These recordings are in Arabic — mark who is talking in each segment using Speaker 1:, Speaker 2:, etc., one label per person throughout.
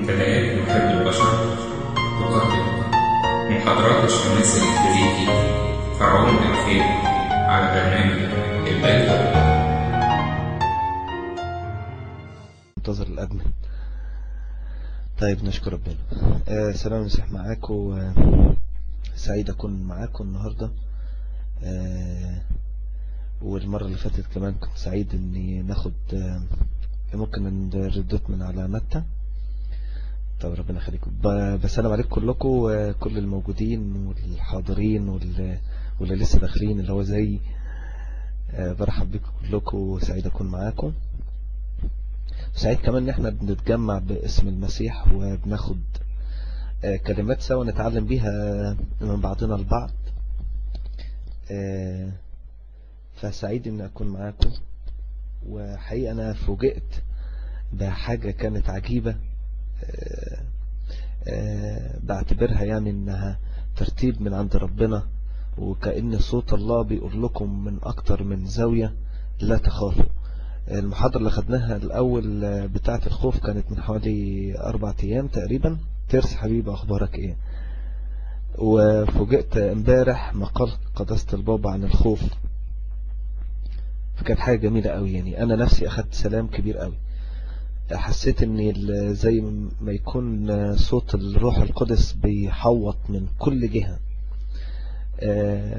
Speaker 1: منتديات محب البشر تقدم محاضرات الشماس الكلاسيكي فرعون الخير على برنامج البيت.
Speaker 2: منتظر الأدمن. طيب نشكر ربنا. سلام المسيح معاكم. سعيد أكون معاكم النهاردة. والمرة اللي فاتت كمان كنت سعيد أني ناخد ممكن ردت من على متى. طب ربنا يخليكم. بسلام عليكم كلكم، كل الموجودين والحاضرين واللي لسه داخلين اللي هو زي. برحب بكم كلكم، سعيد أكون معاكم. سعيد كمان ان احنا بنتجمع باسم المسيح وبناخد كلمات سوا نتعلم بيها من بعضنا البعض. فسعيد ان اكون معاكم. وحقيقة انا فوجئت بحاجة كانت عجيبة، بعتبرها يعني انها ترتيب من عند ربنا، وكأن صوت الله بيقول لكم من اكتر من زاوية لا تخافوا. المحاضرة اللي خدناها الأول بتاعة الخوف كانت من حوالي 4 أيام تقريبا. ترس حبيبي أخبارك إيه؟ وفوجئت امبارح مقال قداسة البابا عن الخوف، فكانت حاجة جميلة قوي. يعني أنا نفسي أخدت سلام كبير قوي. حسيت إن زي ما يكون صوت الروح القدس بيحوط من كل جهة.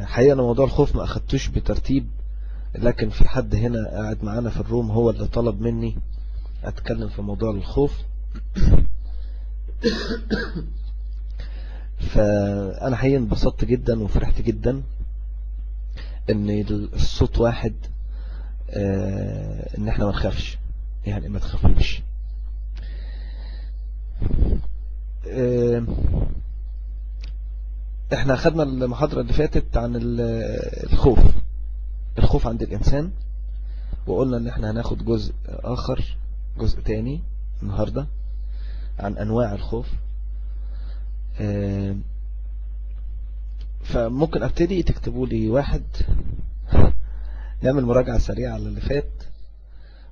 Speaker 2: حقيقة أنا موضوع الخوف ما أخدتوش بترتيب، لكن في حد هنا قاعد معانا في الروم هو اللي طلب مني أتكلم في موضوع الخوف. فأنا حقيقة انبسطت جدا وفرحت جدا ان الصوت واحد، ان احنا ما نخافش، يعني ما تخافوش. احنا خدنا المحاضرة اللي فاتت عن الخوف عند الإنسان، وقلنا ان احنا هناخد جزء آخر، جزء تاني النهاردة عن أنواع الخوف. فممكن ابتدي تكتبوا لي واحد، نعمل مراجعة سريعة على اللي فات،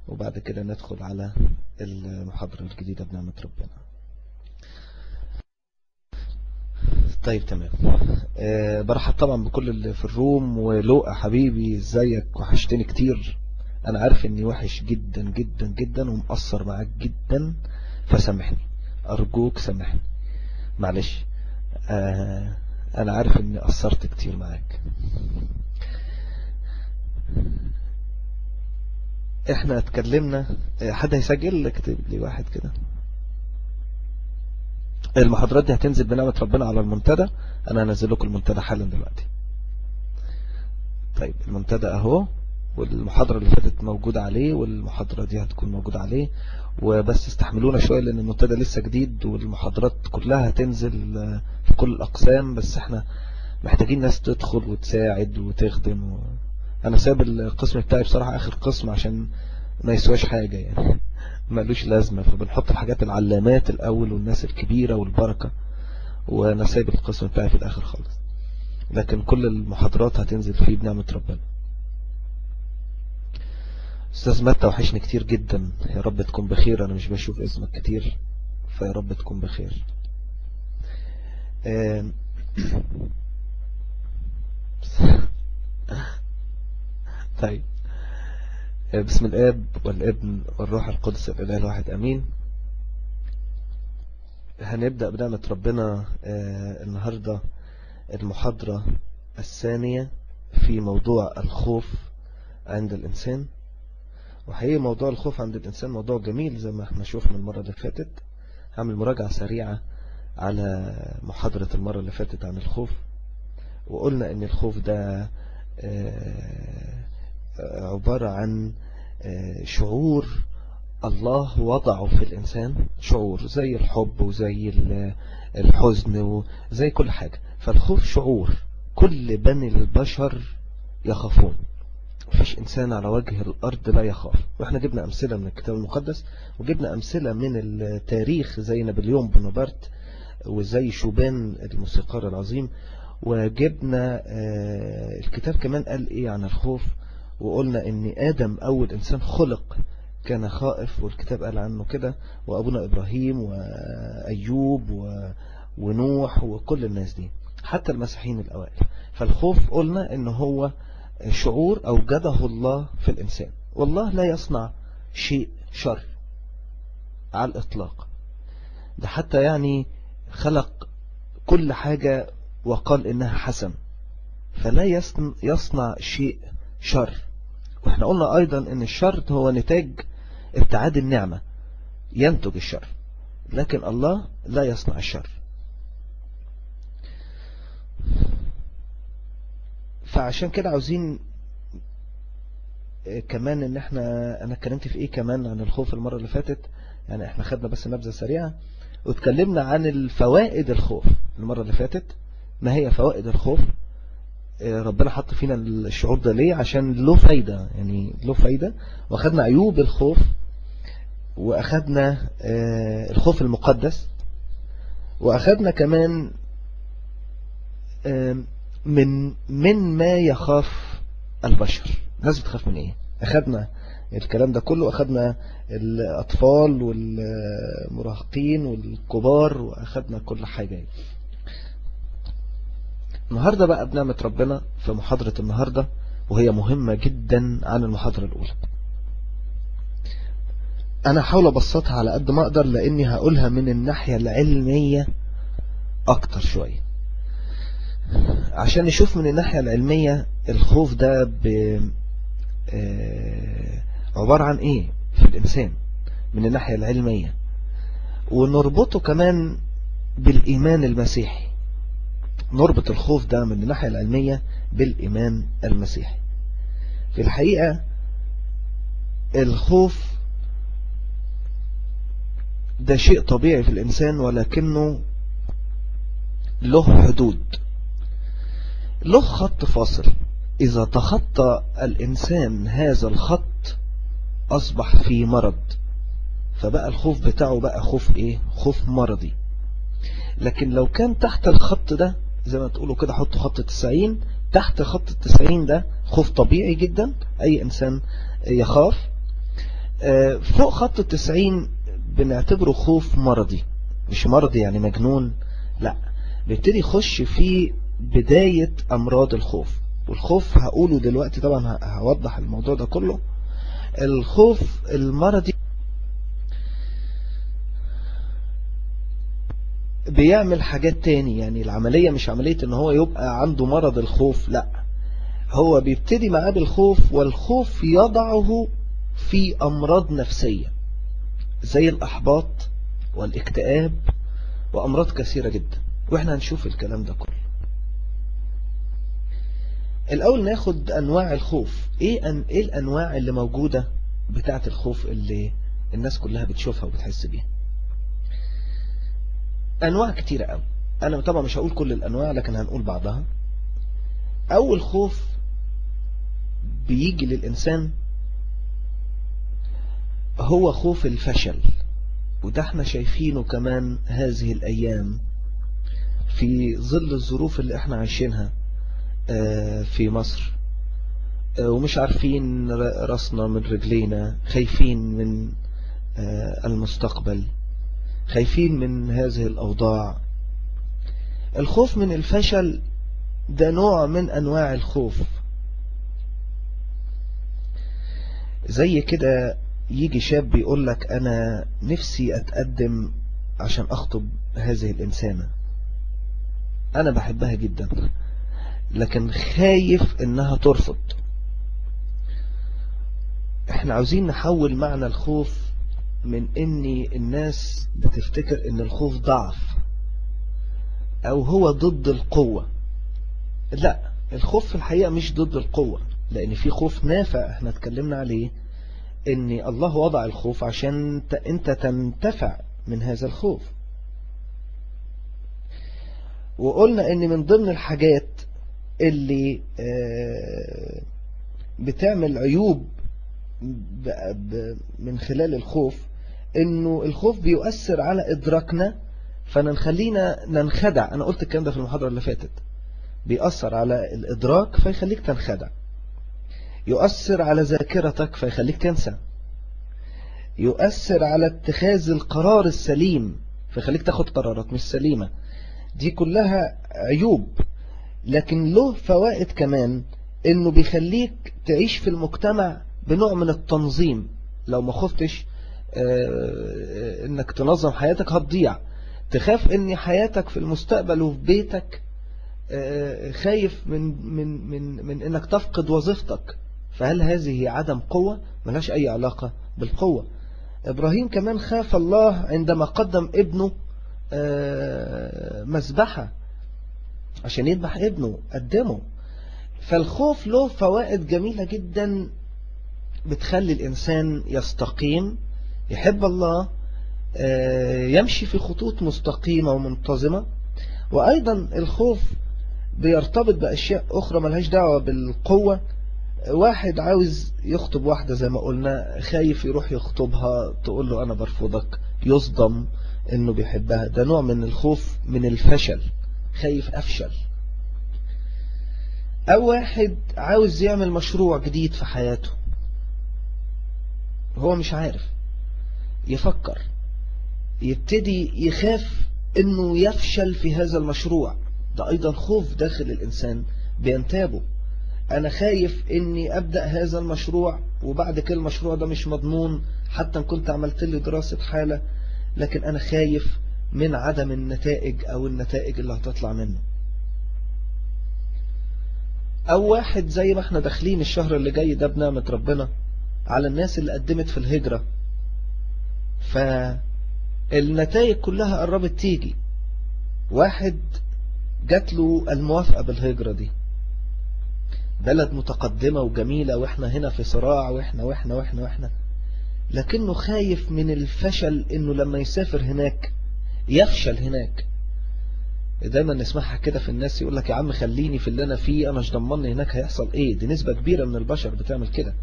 Speaker 2: وبعد كده ندخل على المحاضرة الجديدة بنعمة ربنا. طيب تمام. برحب طبعا بكل اللي في الروم. ولوقا حبيبي ازيك؟ وحشتني كتير. انا عارف اني وحش جدا جدا جدا ومقصر معاك جدا، فسامحني ارجوك سامحني، معلش. انا عارف اني قصرت كتير معاك. احنا اتكلمنا. حد هيسجل؟ اكتب لي واحد كده. المحاضرات دي هتنزل بنعمة ربنا على المنتدى. انا هنزل لكم المنتدى حالا دلوقتي. طيب المنتدى اهو، والمحاضرة اللي فاتت موجودة عليه، والمحاضرة دي هتكون موجودة عليه. وبس استحملونا شوية لان المنتدى لسه جديد، والمحاضرات كلها هتنزل في كل الاقسام، بس احنا محتاجين ناس تدخل وتساعد وتخدم. انا ساب القسم بتاعي بصراحة اخر قسم عشان ما يسواش حاجة، يعني مالوش لازمة. فبنحط الحاجات العلامات الاول والناس الكبيرة والبركة، وانا سايب القسم بتاعي في الاخر خالص. لكن كل المحاضرات هتنزل فيه بنعمة ربنا. استاذ متى وحشني كتير جدا، يا رب تكون بخير. انا مش بشوف اسمك كتير، فيا رب تكون بخير. طيب، بسم الآب والابن والروح القدس الإله الواحد أمين. هنبدأ بنعمة ربنا النهاردة المحاضرة الثانية في موضوع الخوف عند الإنسان. وحقيقة موضوع الخوف عند الإنسان موضوع جميل زي ما احنا شوفنا المرة اللي فاتت. هعمل مراجعة سريعة على محاضرة المرة اللي فاتت عن الخوف. وقلنا ان الخوف ده عبارة عن شعور الله وضعه في الإنسان، شعور زي الحب وزي الحزن وزي كل حاجة. فالخوف شعور كل بني البشر يخافون، مفيش إنسان على وجه الأرض لا يخاف. وإحنا جبنا أمثلة من الكتاب المقدس، وجبنا أمثلة من التاريخ زي نابليون بونابرت وزي شوبان الموسيقار العظيم. وجبنا الكتاب كمان قال إيه عن الخوف. وقلنا إن آدم أول إنسان خلق كان خائف، والكتاب قال عنه كده، وأبونا إبراهيم وأيوب ونوح وكل الناس دي، حتى المسيحيين الأوائل. فالخوف قلنا إن هو شعور أوجده الله في الإنسان، والله لا يصنع شيء شر على الإطلاق، ده حتى يعني خلق كل حاجة وقال إنها حسن، فلا يصنع شيء شر. واحنا قلنا أيضا إن الشر هو نتاج ابتعاد النعمة، ينتج الشر، لكن الله لا يصنع الشر. فعشان كده عاوزين كمان ان انا اتكلمت في ايه كمان عن الخوف المرة اللي فاتت، يعني احنا خدنا بس نبذة سريعة، واتكلمنا عن الفوائد الخوف المرة اللي فاتت. ما هي فوائد الخوف؟ ربنا حط فينا الشعور ده ليه؟ عشان له فايدة، يعني له فايدة. واخدنا عيوب الخوف، واخدنا الخوف المقدس، واخدنا كمان من ما يخاف البشر. الناس بتخاف من ايه؟ اخدنا الكلام ده كله، اخدنا الاطفال والمراهقين والكبار، واخدنا كل حاجة. النهاردة بقى بنعمة ربنا في محاضرة النهاردة، وهي مهمة جدا عن المحاضرة الأولى. أنا حاول أبسطها على قد ما أقدر، لأني هقولها من الناحية العلمية أكتر شوية، عشان نشوف من الناحية العلمية الخوف ده عبارة عن إيه في الإنسان من الناحية العلمية، ونربطه كمان بالإيمان المسيحي. نربط الخوف ده من الناحية العلمية بالإيمان المسيحي. في الحقيقة الخوف ده شيء طبيعي في الإنسان، ولكنه له حدود، له خط فاصل. إذا تخطى الإنسان هذا الخط أصبح في مرض، فبقى الخوف بتاعه بقى خوف إيه؟ خوف مرضي. لكن لو كان تحت الخط ده، زي ما تقولوا كده حطوا خط 90، تحت خط 90 ده خوف طبيعي جدا، أي إنسان يخاف. فوق خط 90 بنعتبره خوف مرضي، مش مرضي يعني مجنون، لا، بيبتدي يخش في بداية أمراض الخوف. والخوف هقوله دلوقتي طبعا، هوضح الموضوع ده كله. الخوف المرضي بيعمل حاجات تاني، يعني العملية مش عملية ان هو يبقى عنده مرض الخوف، لا، هو بيبتدي معاه بالخوف، والخوف يضعه في أمراض نفسية زي الأحباط والاكتئاب وأمراض كثيرة جدا، وإحنا هنشوف الكلام ده كله. الأول ناخد أنواع الخوف. إيه الأنواع اللي موجودة بتاعة الخوف اللي الناس كلها بتشوفها وبتحس بيها؟ أنواع كتيرة قوي، أنا طبعا مش هقول كل الأنواع لكن هنقول بعضها. أول خوف بيجي للإنسان هو خوف الفشل، وده احنا شايفينه كمان هذه الأيام في ظل الظروف اللي احنا عايشينها في مصر، ومش عارفين رأسنا من رجلينا، خايفين من المستقبل، خايفين من هذه الأوضاع. الخوف من الفشل ده نوع من أنواع الخوف. زي كده يجي شاب يقول لك أنا نفسي أتقدم عشان أخطب هذه الإنسانة، أنا بحبها جدا لكن خايف إنها ترفض. إحنا عاوزين نحول معنى الخوف من إن الناس بتفتكر إن الخوف ضعف أو هو ضد القوة. لا، الخوف في الحقيقة مش ضد القوة، لأن في خوف نافع احنا اتكلمنا عليه، إن الله وضع الخوف عشان أنت تنتفع من هذا الخوف. وقلنا إن من ضمن الحاجات اللي بتعمل عيوب من خلال الخوف، إنه الخوف بيؤثر على إدراكنا، فنخلينا ننخدع. أنا قلت الكلام ده في المحاضرة اللي فاتت، بيأثر على الإدراك فيخليك تنخدع، يؤثر على ذاكرتك فيخليك تنسى، يؤثر على اتخاذ القرار السليم، فيخليك تاخد قرارات مش سليمة. دي كلها عيوب، لكن له فوائد كمان، انه بيخليك تعيش في المجتمع بنوع من التنظيم. لو ما خفتش انك تنظم حياتك هتضيع. تخاف ان حياتك في المستقبل وفي بيتك خايف من انك تفقد وظيفتك، فهل هذه عدم قوة؟ ملهاش اي علاقة بالقوة. ابراهيم كمان خاف الله عندما قدم ابنه مذبحة عشان يذبح ابنه، قدمه. فالخوف له فوائد جميلة جدا بتخلي الإنسان يستقيم، يحب الله، يمشي في خطوط مستقيمة ومنتظمة. وأيضا الخوف بيرتبط بأشياء أخرى ملهاش دعوة بالقوة. واحد عاوز يخطب واحدة زي ما قلنا، خايف يروح يخطبها تقول له أنا برفضك، يصدم إنه بيحبها. ده نوع من الخوف من الفشل، خايف أفشل. أو واحد عاوز يعمل مشروع جديد في حياته، هو مش عارف يفكر، يبتدي يخاف إنه يفشل في هذا المشروع. ده أيضا خوف داخل الإنسان بينتابه. أنا خايف إني أبدأ هذا المشروع وبعد كده المشروع ده مش مضمون، حتى إن كنت عملت لي دراسة حالة، لكن أنا خايف من عدم النتائج أو النتائج اللي هتطلع منه. أو واحد زي ما احنا داخلين الشهر اللي جاي ده بنعمة ربنا على الناس اللي قدمت في الهجرة، فالنتائج كلها قربت تيجي. واحد جات له الموافقة بالهجرة دي، بلد متقدمة وجميلة، واحنا هنا في صراع، واحنا لكنه خايف من الفشل، انه لما يسافر هناك يفشل هناك. دايما نسمعها كده في الناس، يقول لك يا عم خليني في اللي انا فيه، انا مش ضمني هناك هيحصل ايه. دي نسبة كبيرة من البشر بتعمل كده،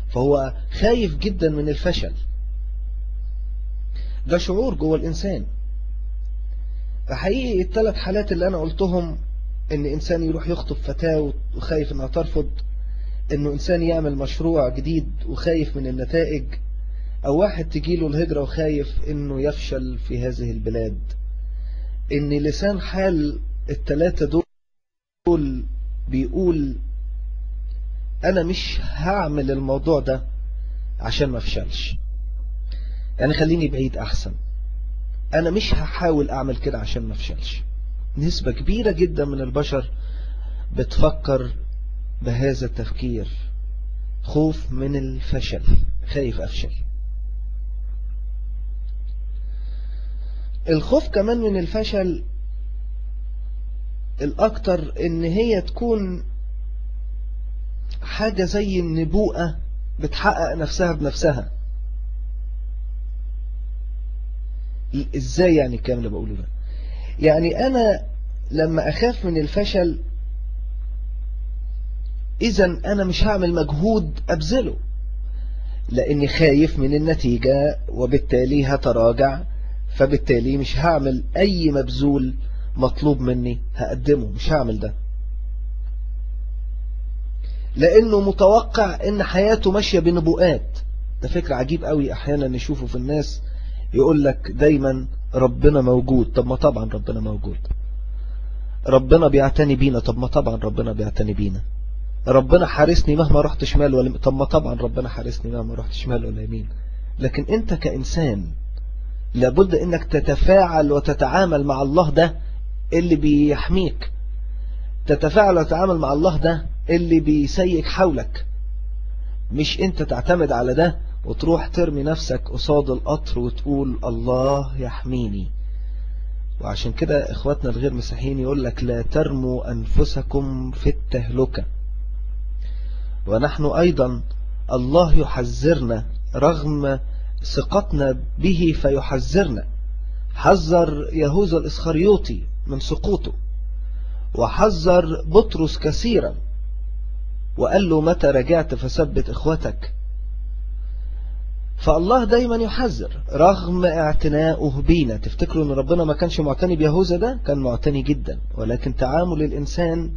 Speaker 2: فهو خايف جدا من الفشل. ده شعور جوه الانسان. حقيقي الثلاث حالات اللي انا قلتهم، ان انسان يروح يخطب فتاة وخايف انها ترفض، انه انسان يعمل مشروع جديد وخايف من النتائج، او واحد تجيله الهجرة وخايف انه يفشل في هذه البلاد، ان لسان حال الثلاثة دول بيقول انا مش هعمل الموضوع ده عشان ما افشلش، يعني خليني بعيد احسن، انا مش هحاول اعمل كده عشان ما افشلش. نسبة كبيرة جدا من البشر بتفكر بهذا التفكير، خوف من الفشل، خايف افشل. الخوف كمان من الفشل الاكتر ان هي تكون حاجة زي النبوءة بتحقق نفسها بنفسها. ازاي يعني الكلام اللي بقوله ده؟ يعني انا لما اخاف من الفشل، اذا انا مش هعمل مجهود ابذله، لاني خايف من النتيجة، وبالتالي هتراجع، فبالتالي مش هعمل اي مبذول مطلوب مني هقدمه، مش هعمل ده، لانه متوقع ان حياته ماشية بنبوءات. ده فكرة عجيب قوي احيانا نشوفه في الناس، يقول لك دايما ربنا موجود. طب ما طبعا ربنا موجود. ربنا بيعتني بينا. طب ما طبعا ربنا بيعتني بينا. ربنا حارسني مهما رحت شمال ولا يمين. طب ما طبعا ربنا حارسني مهما رحت شمال ولا يمين. لكن انت كإنسان لابد انك تتفاعل وتتعامل مع الله ده اللي بيحميك، تتفاعل وتتعامل مع الله ده اللي بيسيك حولك، مش انت تعتمد على ده وتروح ترمي نفسك قصاد القطر وتقول الله يحميني. وعشان كده اخواتنا الغير مسيحيين يقول لك لا ترموا انفسكم في التهلكة. ونحن ايضا الله يحذرنا رغم ثقتنا به، فيحذرنا. حذر يهوذا الإسخريوطي من سقوطه، وحذر بطرس كثيرا، وقال له متى رجعت فثبت اخوتك. فالله دايما يحذر رغم اعتناؤه بينا. تفتكروا ان ربنا ما كانش معتني بيهوذا؟ ده كان معتني جدا، ولكن تعامل الانسان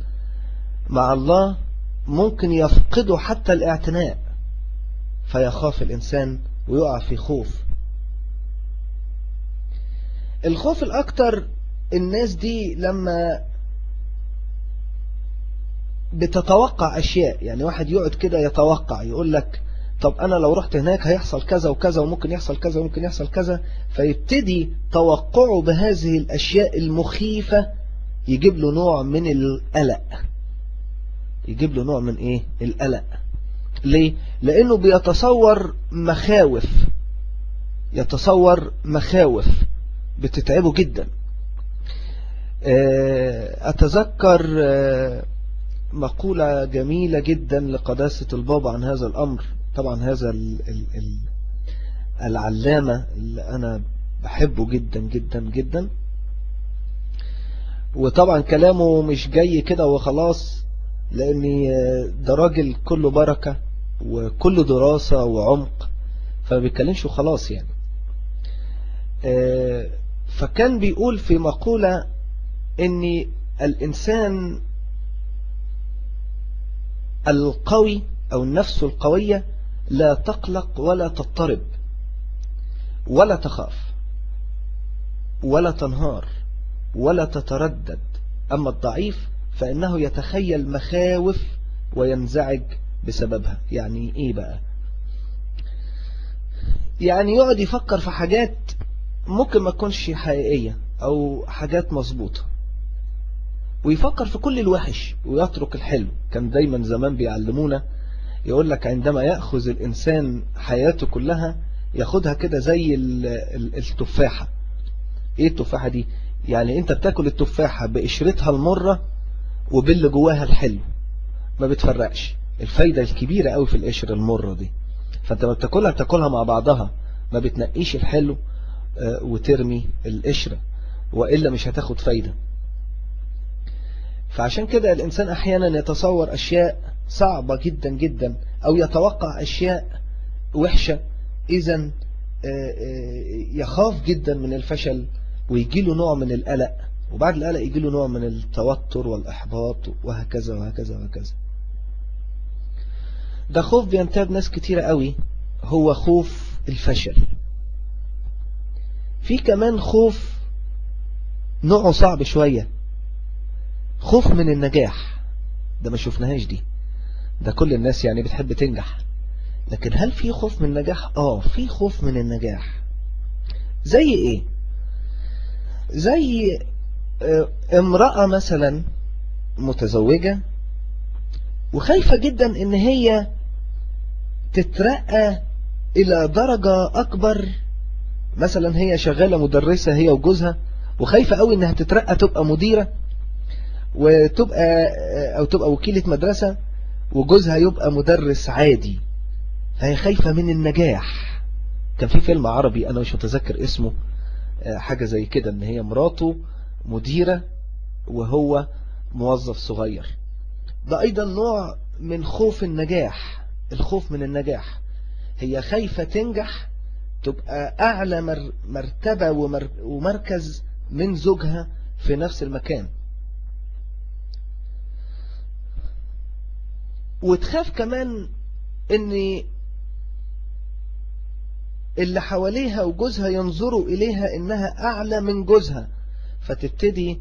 Speaker 2: مع الله ممكن يفقده حتى الاعتناء، فيخاف الانسان ويقع في خوف. الخوف الأكتر الناس دي لما بتتوقع أشياء، يعني واحد يقعد كده يتوقع، يقول لك طب أنا لو رحت هناك هيحصل كذا وكذا وممكن يحصل كذا وممكن يحصل كذا، فيبتدي توقعه بهذه الأشياء المخيفة يجيب له نوع من القلق. يجيب له نوع من إيه؟ القلق. ليه؟ لأنه بيتصور مخاوف، يتصور مخاوف بتتعبه جدا. أتذكر مقولة جميلة جدا لقداسة البابا عن هذا الأمر. طبعا هذا العلامة اللي أنا بحبه جدا جدا جدا، وطبعا كلامه مش جاي كده وخلاص، لأن ده راجل كله بركة وكله دراسة وعمق، فما بيتكلمش وخلاص يعني. فكان بيقول في مقولة إن الإنسان القوي أو النفس القوية لا تقلق ولا تضطرب ولا تخاف ولا تنهار ولا تتردد، أما الضعيف فإنه يتخيل مخاوف وينزعج بسببها. يعني إيه بقى؟ يعني يقعد يفكر في حاجات ممكن ما تكونش حقيقية أو حاجات مظبوطة، ويفكر في كل الوحش ويترك الحلو. كان دايما زمان بيعلمونا يقول لك عندما يأخذ الإنسان حياته كلها ياخدها كده زي التفاحة. إيه التفاحة دي؟ يعني أنت بتاكل التفاحة بقشرتها المرة وباللي جواها الحلو، ما بتفرقش. الفايدة الكبيرة قوي في القشر المرة دي، فأنت ما بتاكلها مع بعضها، ما بتنقيش الحلو وترمي القشرة، وإلا مش هتاخد فايدة. فعشان كده الإنسان أحيانا يتصور أشياء صعبة جدا جدا أو يتوقع أشياء وحشة، إذن يخاف جدا من الفشل ويجيله نوع من القلق، وبعد القلق يجيله نوع من التوتر والإحباط وهكذا وهكذا وهكذا. ده خوف بينتاب ناس كتيرة قوي، هو خوف الفشل. في كمان خوف نوعه صعب شوية، خوف من النجاح. ده ما شفناهاش دي، ده كل الناس يعني بتحب تنجح، لكن هل في خوف من النجاح؟ في خوف من النجاح. زي ايه؟ زي امرأة مثلا متزوجة وخايفة جدا ان هي تترقى الى درجة اكبر. مثلا هي شغالة مدرسة هي وجوزها، وخايفة قوي انها تترقى تبقى مديرة تبقى وكيلة مدرسة، وجوزها يبقى مدرس عادي. فهي خايفة من النجاح. كان في فيلم عربي أنا مش متذكر اسمه، حاجة زي كده، ان هي مراته مديرة وهو موظف صغير. ده أيضا نوع من خوف النجاح، الخوف من النجاح. هي خايفة تنجح تبقى أعلى مرتبة ومركز من زوجها في نفس المكان، وتخاف كمان ان اللي حواليها وجوزها ينظروا إليها إنها أعلى من جوزها، فتبتدي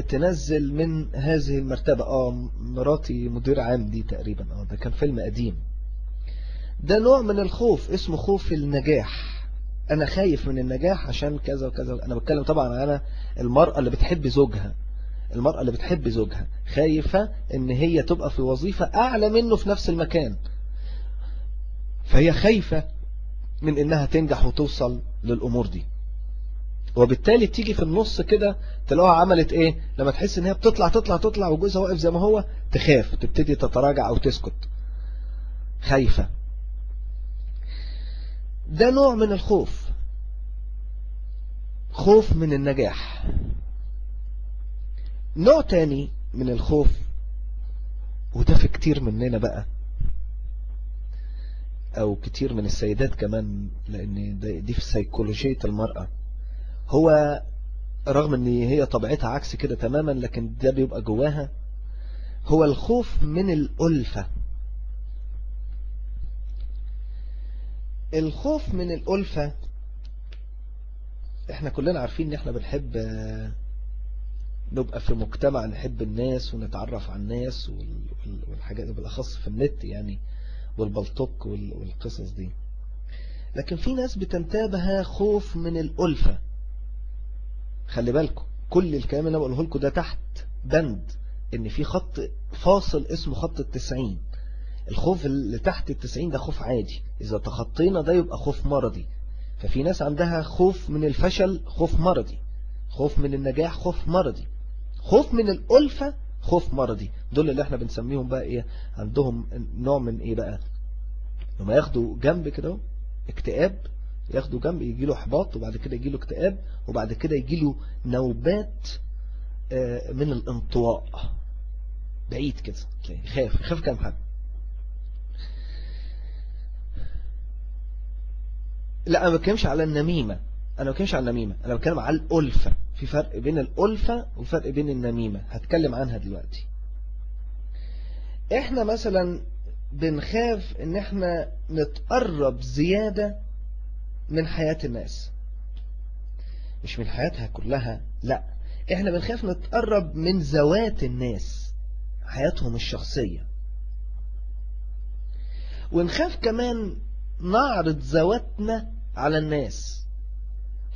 Speaker 2: تنزل من هذه المرتبة. مراتي مدير عام دي تقريبا، ده كان فيلم قديم. ده نوع من الخوف اسمه خوف النجاح. أنا خايف من النجاح عشان كذا وكذا. أنا بتكلم طبعا على المرأة اللي بتحب زوجها. المرأة اللي بتحب زوجها خايفة إن هي تبقى في وظيفة أعلى منه في نفس المكان، فهي خايفة من إنها تنجح وتوصل للأمور دي، وبالتالي تيجي في النص كده تلاقوها عملت إيه؟ لما تحس إن هي بتطلع تطلع تطلع وجوزها واقف زي ما هو، تخاف، تبتدي تتراجع أو تسكت، خايفة. ده نوع من الخوف، خوف من النجاح. نوع تاني من الخوف، وده في كتير مننا بقى او كتير من السيدات كمان، لان دي في سيكولوجية المرأة، هو رغم ان هي طبيعتها عكس كده تماما، لكن ده بيبقى جواها، هو الخوف من الألفة. الخوف من الألفة، احنا كلنا عارفين ان احنا بنحب نبقى في مجتمع نحب الناس ونتعرف على الناس والحاجات بالأخص في النت يعني، والبلطوك والقصص دي. لكن في ناس بتنتابها خوف من الألفة. خلي بالكم كل الكلام اللي انا بقوله لكم ده تحت بند ان في خط فاصل اسمه خط 90. الخوف اللي تحت 90 ده خوف عادي، اذا تخطينا ده يبقى خوف مرضي. ففي ناس عندها خوف من الفشل خوف مرضي، خوف من النجاح خوف مرضي، خوف من الألفة خوف مرضي. دول اللي احنا بنسميهم بقى ايه، عندهم نوع من ايه بقى، لما ياخدوا جنب كده اكتئاب، ياخدوا جنب يجيله احباط، وبعد كده يجيله اكتئاب، وبعد كده يجيله نوبات من الانطواء بعيد كده، يخاف كام حاجة. لا انا ما بتكلمش على النميمة، انا بتكلم على الألفة. في فرق بين الألفة وفرق بين النميمة، هتكلم عنها دلوقتي. احنا مثلا بنخاف ان احنا نتقرب زيادة من حياة الناس، مش من حياتها كلها، لا احنا بنخاف نتقرب من ذوات الناس، حياتهم الشخصية. ونخاف كمان نعرض ذواتنا على الناس،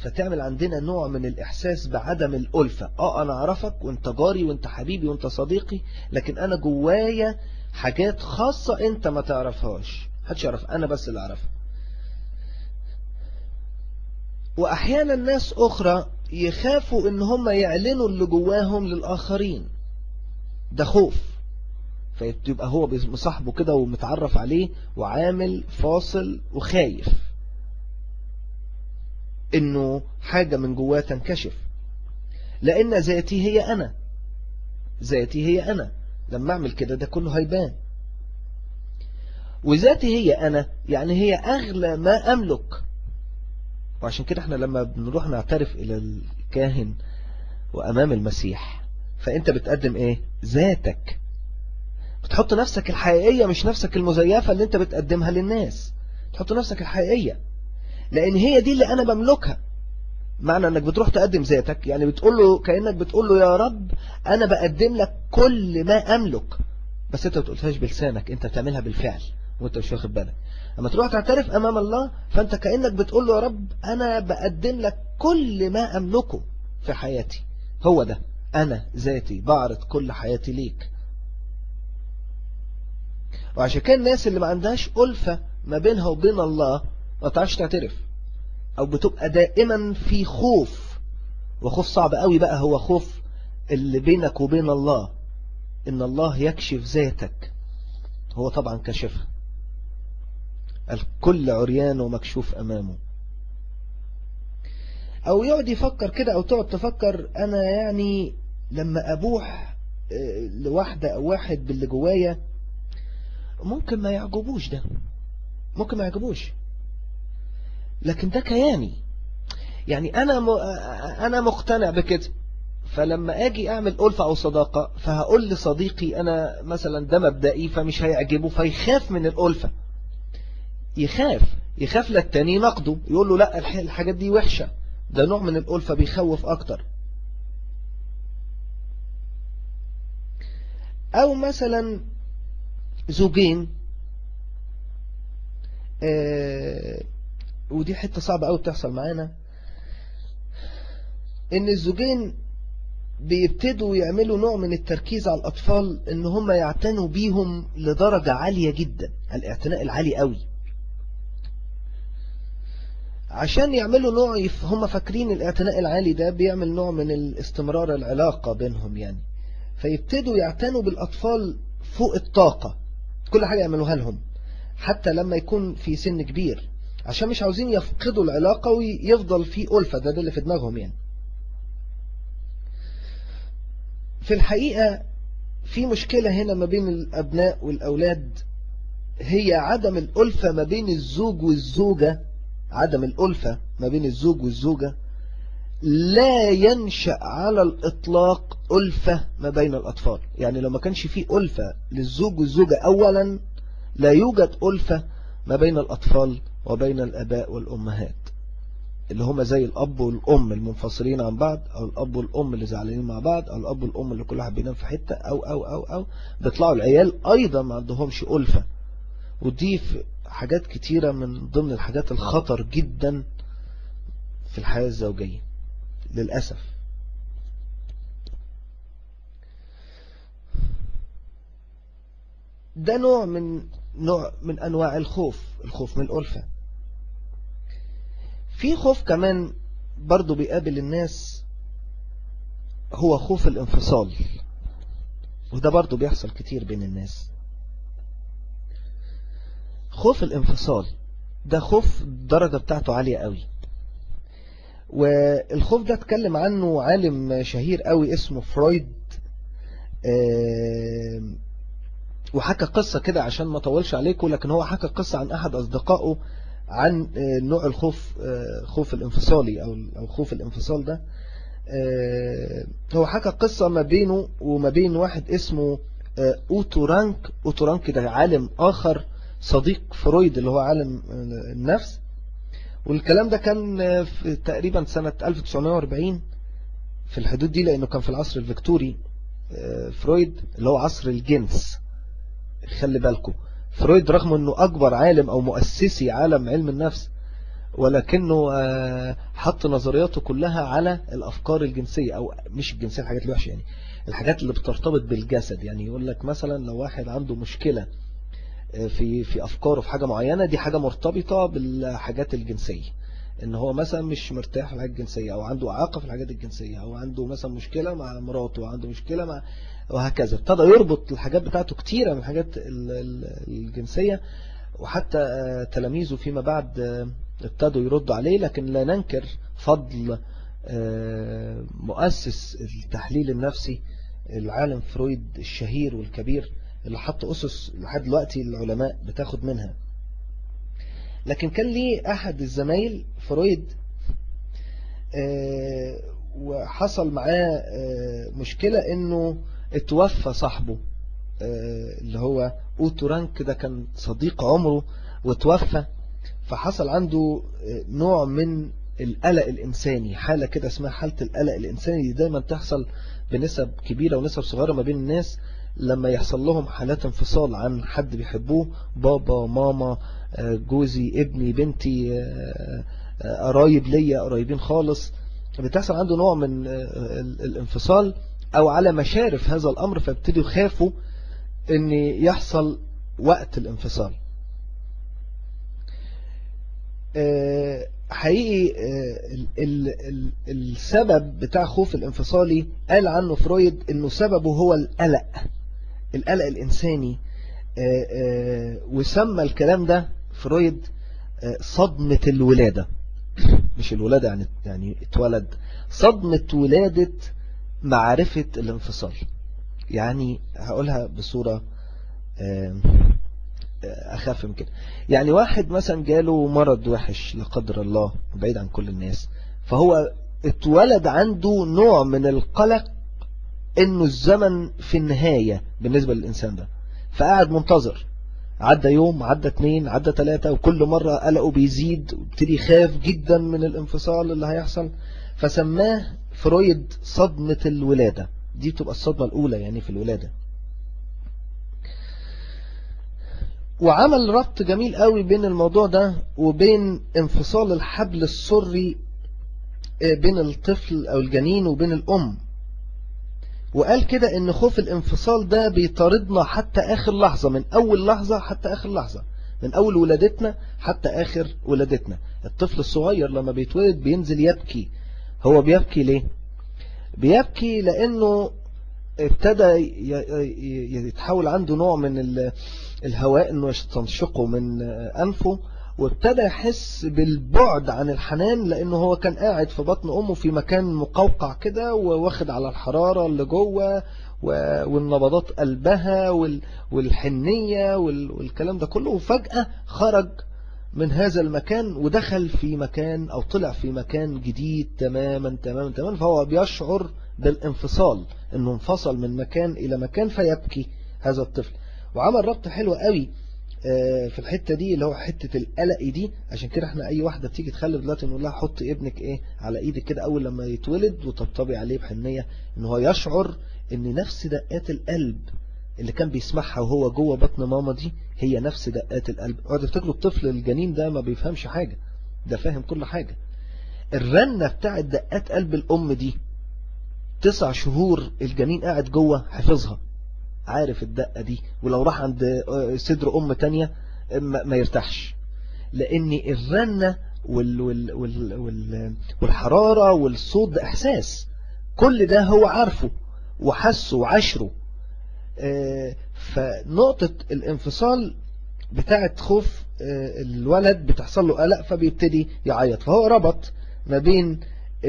Speaker 2: فتعمل عندنا نوع من الإحساس بعدم الألفة. أنا أعرفك وانت جاري وانت حبيبي وانت صديقي، لكن أنا جوايا حاجات خاصة انت ما تعرفهاش، محدش يعرف، أنا بس اللي أعرفها. وأحيانا ناس أخرى يخافوا ان هم يعلنوا اللي جواهم للآخرين، ده خوف، فيبقى هو مصاحبه كده ومتعرف عليه وعامل فاصل وخايف انه حاجة من جواه تنكشف. لان ذاتي هي انا لما اعمل كده ده كله هيبان. وذاتي هي انا يعني هي اغلى ما املك. وعشان كده احنا لما بنروح نعترف الى الكاهن وامام المسيح، فانت بتقدم ايه؟ ذاتك، بتحط نفسك الحقيقية، مش نفسك المزيفة اللي انت بتقدمها للناس، تحط نفسك الحقيقية، لان هي دي اللي انا بملكها. معنى انك بتروح تقدم ذاتك يعني بتقول له، كأنك بتقول له يا رب انا بقدم لك كل ما املك، بس انت ما بتقولهاش بلسانك، انت بتعملها بالفعل وانت مش واخد بالك. اما تروح تعترف امام الله، فانت كأنك بتقول له يا رب انا بقدم لك كل ما املكه في حياتي، هو ده انا ذاتي، بعرض كل حياتي ليك. وعشان كده الناس اللي ما عندهاش ألفة ما بينها وبين الله ما تعرفش تعترف، او بتبقى دائما في خوف، وخوف صعب قوي بقى، هو خوف اللي بينك وبين الله، ان الله يكشف ذاتك. هو طبعا كشفها، الكل عريان ومكشوف امامه. او يقعد يفكر كده، او تقعد تفكر انا يعني لما ابوح لواحدة او واحد باللي جوايا ممكن ما يعجبوش، ده ممكن ما يعجبوش، لكن ده كياني يعني أنا مقتنع بكده. فلما أجي أعمل ألفة أو صداقة، فهقول لصديقي أنا مثلا ده مبدئي فمش هيعجبه، فيخاف من الألفة، يخاف للتاني نقده، يقول له لا الحاجات دي وحشة، ده نوع من الألفة بيخوف أكتر. أو مثلا زوجين، ودي حتة صعبة أوي بتحصل معانا، إن الزوجين بيبتدوا يعملوا نوع من التركيز على الأطفال، إن هم يعتنوا بيهم لدرجة عالية جدا، الاعتناء العالي قوي، عشان يعملوا نوع هم فاكرين الاعتناء العالي ده بيعمل نوع من الاستمرار العلاقة بينهم يعني، فيبتدوا يعتنوا بالأطفال فوق الطاقة، كل حاجة يعملوها لهم حتى لما يكون في سن كبير، عشان مش عاوزين يفقدوا العلاقة ويفضل في ألفة، ده اللي في دماغهم يعني. في الحقيقة في مشكلة هنا ما بين الأبناء والأولاد، هي عدم الألفة ما بين الزوج والزوجة. عدم الألفة ما بين الزوج والزوجة لا ينشأ على الإطلاق ألفة ما بين الأطفال. يعني لو ما كانش فيه ألفة للزوج والزوجة أولا، لا يوجد ألفة ما بين الأطفال وبين الآباء والأمهات اللي هما زي الأب والأم المنفصلين عن بعض، أو الأب والأم اللي زعلانين مع بعض، أو الأب والأم اللي كل واحد بينام في حتة، أو بيطلعوا العيال أيضا ما عندهمش ألفة. ودي حاجات كتيرة من ضمن الحاجات الخطر جدا في الحياة الزوجية للأسف. ده نوع من أنواع الخوف من الألفة. في خوف كمان برضو بيقابل الناس، هو خوف الانفصال، وده برضو بيحصل كتير بين الناس. خوف الانفصال ده خوف الدرجة بتاعته عالية قوي، والخوف ده اتكلم عنه عالم شهير قوي اسمه فرويد، وحكى قصة كده عشان ما طولش عليكم، لكن هو حكى قصة عن أحد أصدقائه عن نوع الخوف، خوف الانفصالي أو خوف الانفصال ده. هو حكى قصة ما بينه وما بين واحد اسمه أوتو رانك ده عالم آخر صديق فرويد اللي هو عالم النفس. والكلام ده كان في تقريبا سنة 1940 في الحدود دي، لأنه كان في العصر الفيكتوري. فرويد اللي هو عصر الجنس. خلي بالكم فرويد رغم أنه أكبر عالم أو مؤسسي عالم علم النفس، ولكنه حط نظرياته كلها على الأفكار الجنسية، أو مش الجنسية، الحاجات الوحشة يعني، الحاجات اللي بترتبط بالجسد. يعني يقول لك مثلا لو واحد عنده مشكلة في أفكاره في حاجة معينة، دي حاجة مرتبطة بالحاجات الجنسية، ان هو مثلا مش مرتاح في الحاجات الجنسية، او عنده اعاقة في الحاجات الجنسية، او عنده مثلا مشكلة مع مراته، وعنده مشكلة مع، وهكذا. ابتدى يربط الحاجات بتاعته كتيرة من الحاجات الجنسية، وحتى تلاميذه فيما بعد ابتدوا يردوا عليه. لكن لا ننكر فضل مؤسس التحليل النفسي العالم فرويد الشهير والكبير، اللي حط أسس لحد دلوقتي العلماء بتاخد منها. لكن كان ليه أحد الزمايل فرويد وحصل معاه مشكلة، انه اتوفى صاحبه اللي هو أوتو رانك ده، كان صديق عمره واتوفى. فحصل عنده نوع من القلق الإنساني، حالة كده اسمها حالة القلق الإنساني، دي دايما تحصل بنسب كبيرة ونسب صغيرة ما بين الناس لما يحصل لهم حالات انفصال عن حد بيحبوه، بابا، ماما، جوزي، ابني، بنتي، قرايب ليا، قريبين خالص. بتحصل عنده نوع من الانفصال او على مشارف هذا الامر، فابتدوا يخافوا ان يحصل وقت الانفصال. حقيقي السبب بتاع خوف الانفصالي قال عنه فرويد انه سببه هو القلق الانساني، وسمى الكلام ده فرويد صدمة الولادة. مش الولادة يعني اتولد، صدمة ولادة معرفة الانفصال. يعني هقولها بصورة أخاف من كده. يعني واحد مثلا جاله مرض وحش لا قدر الله بعيد عن كل الناس، فهو اتولد عنده نوع من القلق انه الزمن في النهاية بالنسبة للإنسان ده، فقاعد منتظر. عدى يوم، عدى 2، عدى 3، وكل مرة قلقه بيزيد وابتدي يخاف جدا من الانفصال اللي هيحصل. فسماه فرويد صدمة الولادة. دي بتبقى الصدمة الأولى يعني في الولادة. وعمل ربط جميل قوي بين الموضوع ده وبين انفصال الحبل السري بين الطفل أو الجنين وبين الأم. وقال كده ان خوف الانفصال ده بيطاردنا حتى آخر لحظة، من أول لحظة حتى آخر لحظة، من أول ولادتنا حتى آخر ولادتنا. الطفل الصغير لما بيتولد بينزل يبكي. هو بيبكي ليه؟ بيبكي لأنه ابتدى يتحول عنده نوع من الهواء انه يستنشقه من أنفه، وابتدى يحس بالبعد عن الحنان، لأنه هو كان قاعد في بطن أمه في مكان مقوقع كده، وواخد على الحرارة اللي جوه والنبضات قلبها والحنية والكلام ده كله. وفجأة خرج من هذا المكان ودخل في مكان أو طلع في مكان جديد تماما تماما تماما. فهو بيشعر بالانفصال، انه انفصل من مكان إلى مكان، فيبكي هذا الطفل. وعمل ربط حلو قوي في الحتة دي اللي هو حتة القلق دي. عشان كده احنا اي واحدة بتيجي تخلف دلوقتي نقول لها حطي ابنك ايه على ايدك كده اول لما يتولد وتطبطبي عليه بحنية، ان هو يشعر ان نفس دقات القلب اللي كان بيسمعها وهو جوه بطن ماما دي هي نفس دقات القلب. اقعدوا تفتكروا الطفل الجنين ده ما بيفهمش حاجة، ده فاهم كل حاجة. الرنة بتاعت دقات قلب الام دي 9 شهور الجنين قاعد جوه حفظها، عارف الدقة دي، ولو راح عند صدر ام تانية ما يرتاحش، لان الرنة والحرارة والصوت ده احساس، كل ده هو عارفه وحسه وعشره. فنقطة الانفصال بتاعت خوف الولد بتحصل له قلق فبيبتدي يعيط، فهو ربط ما بين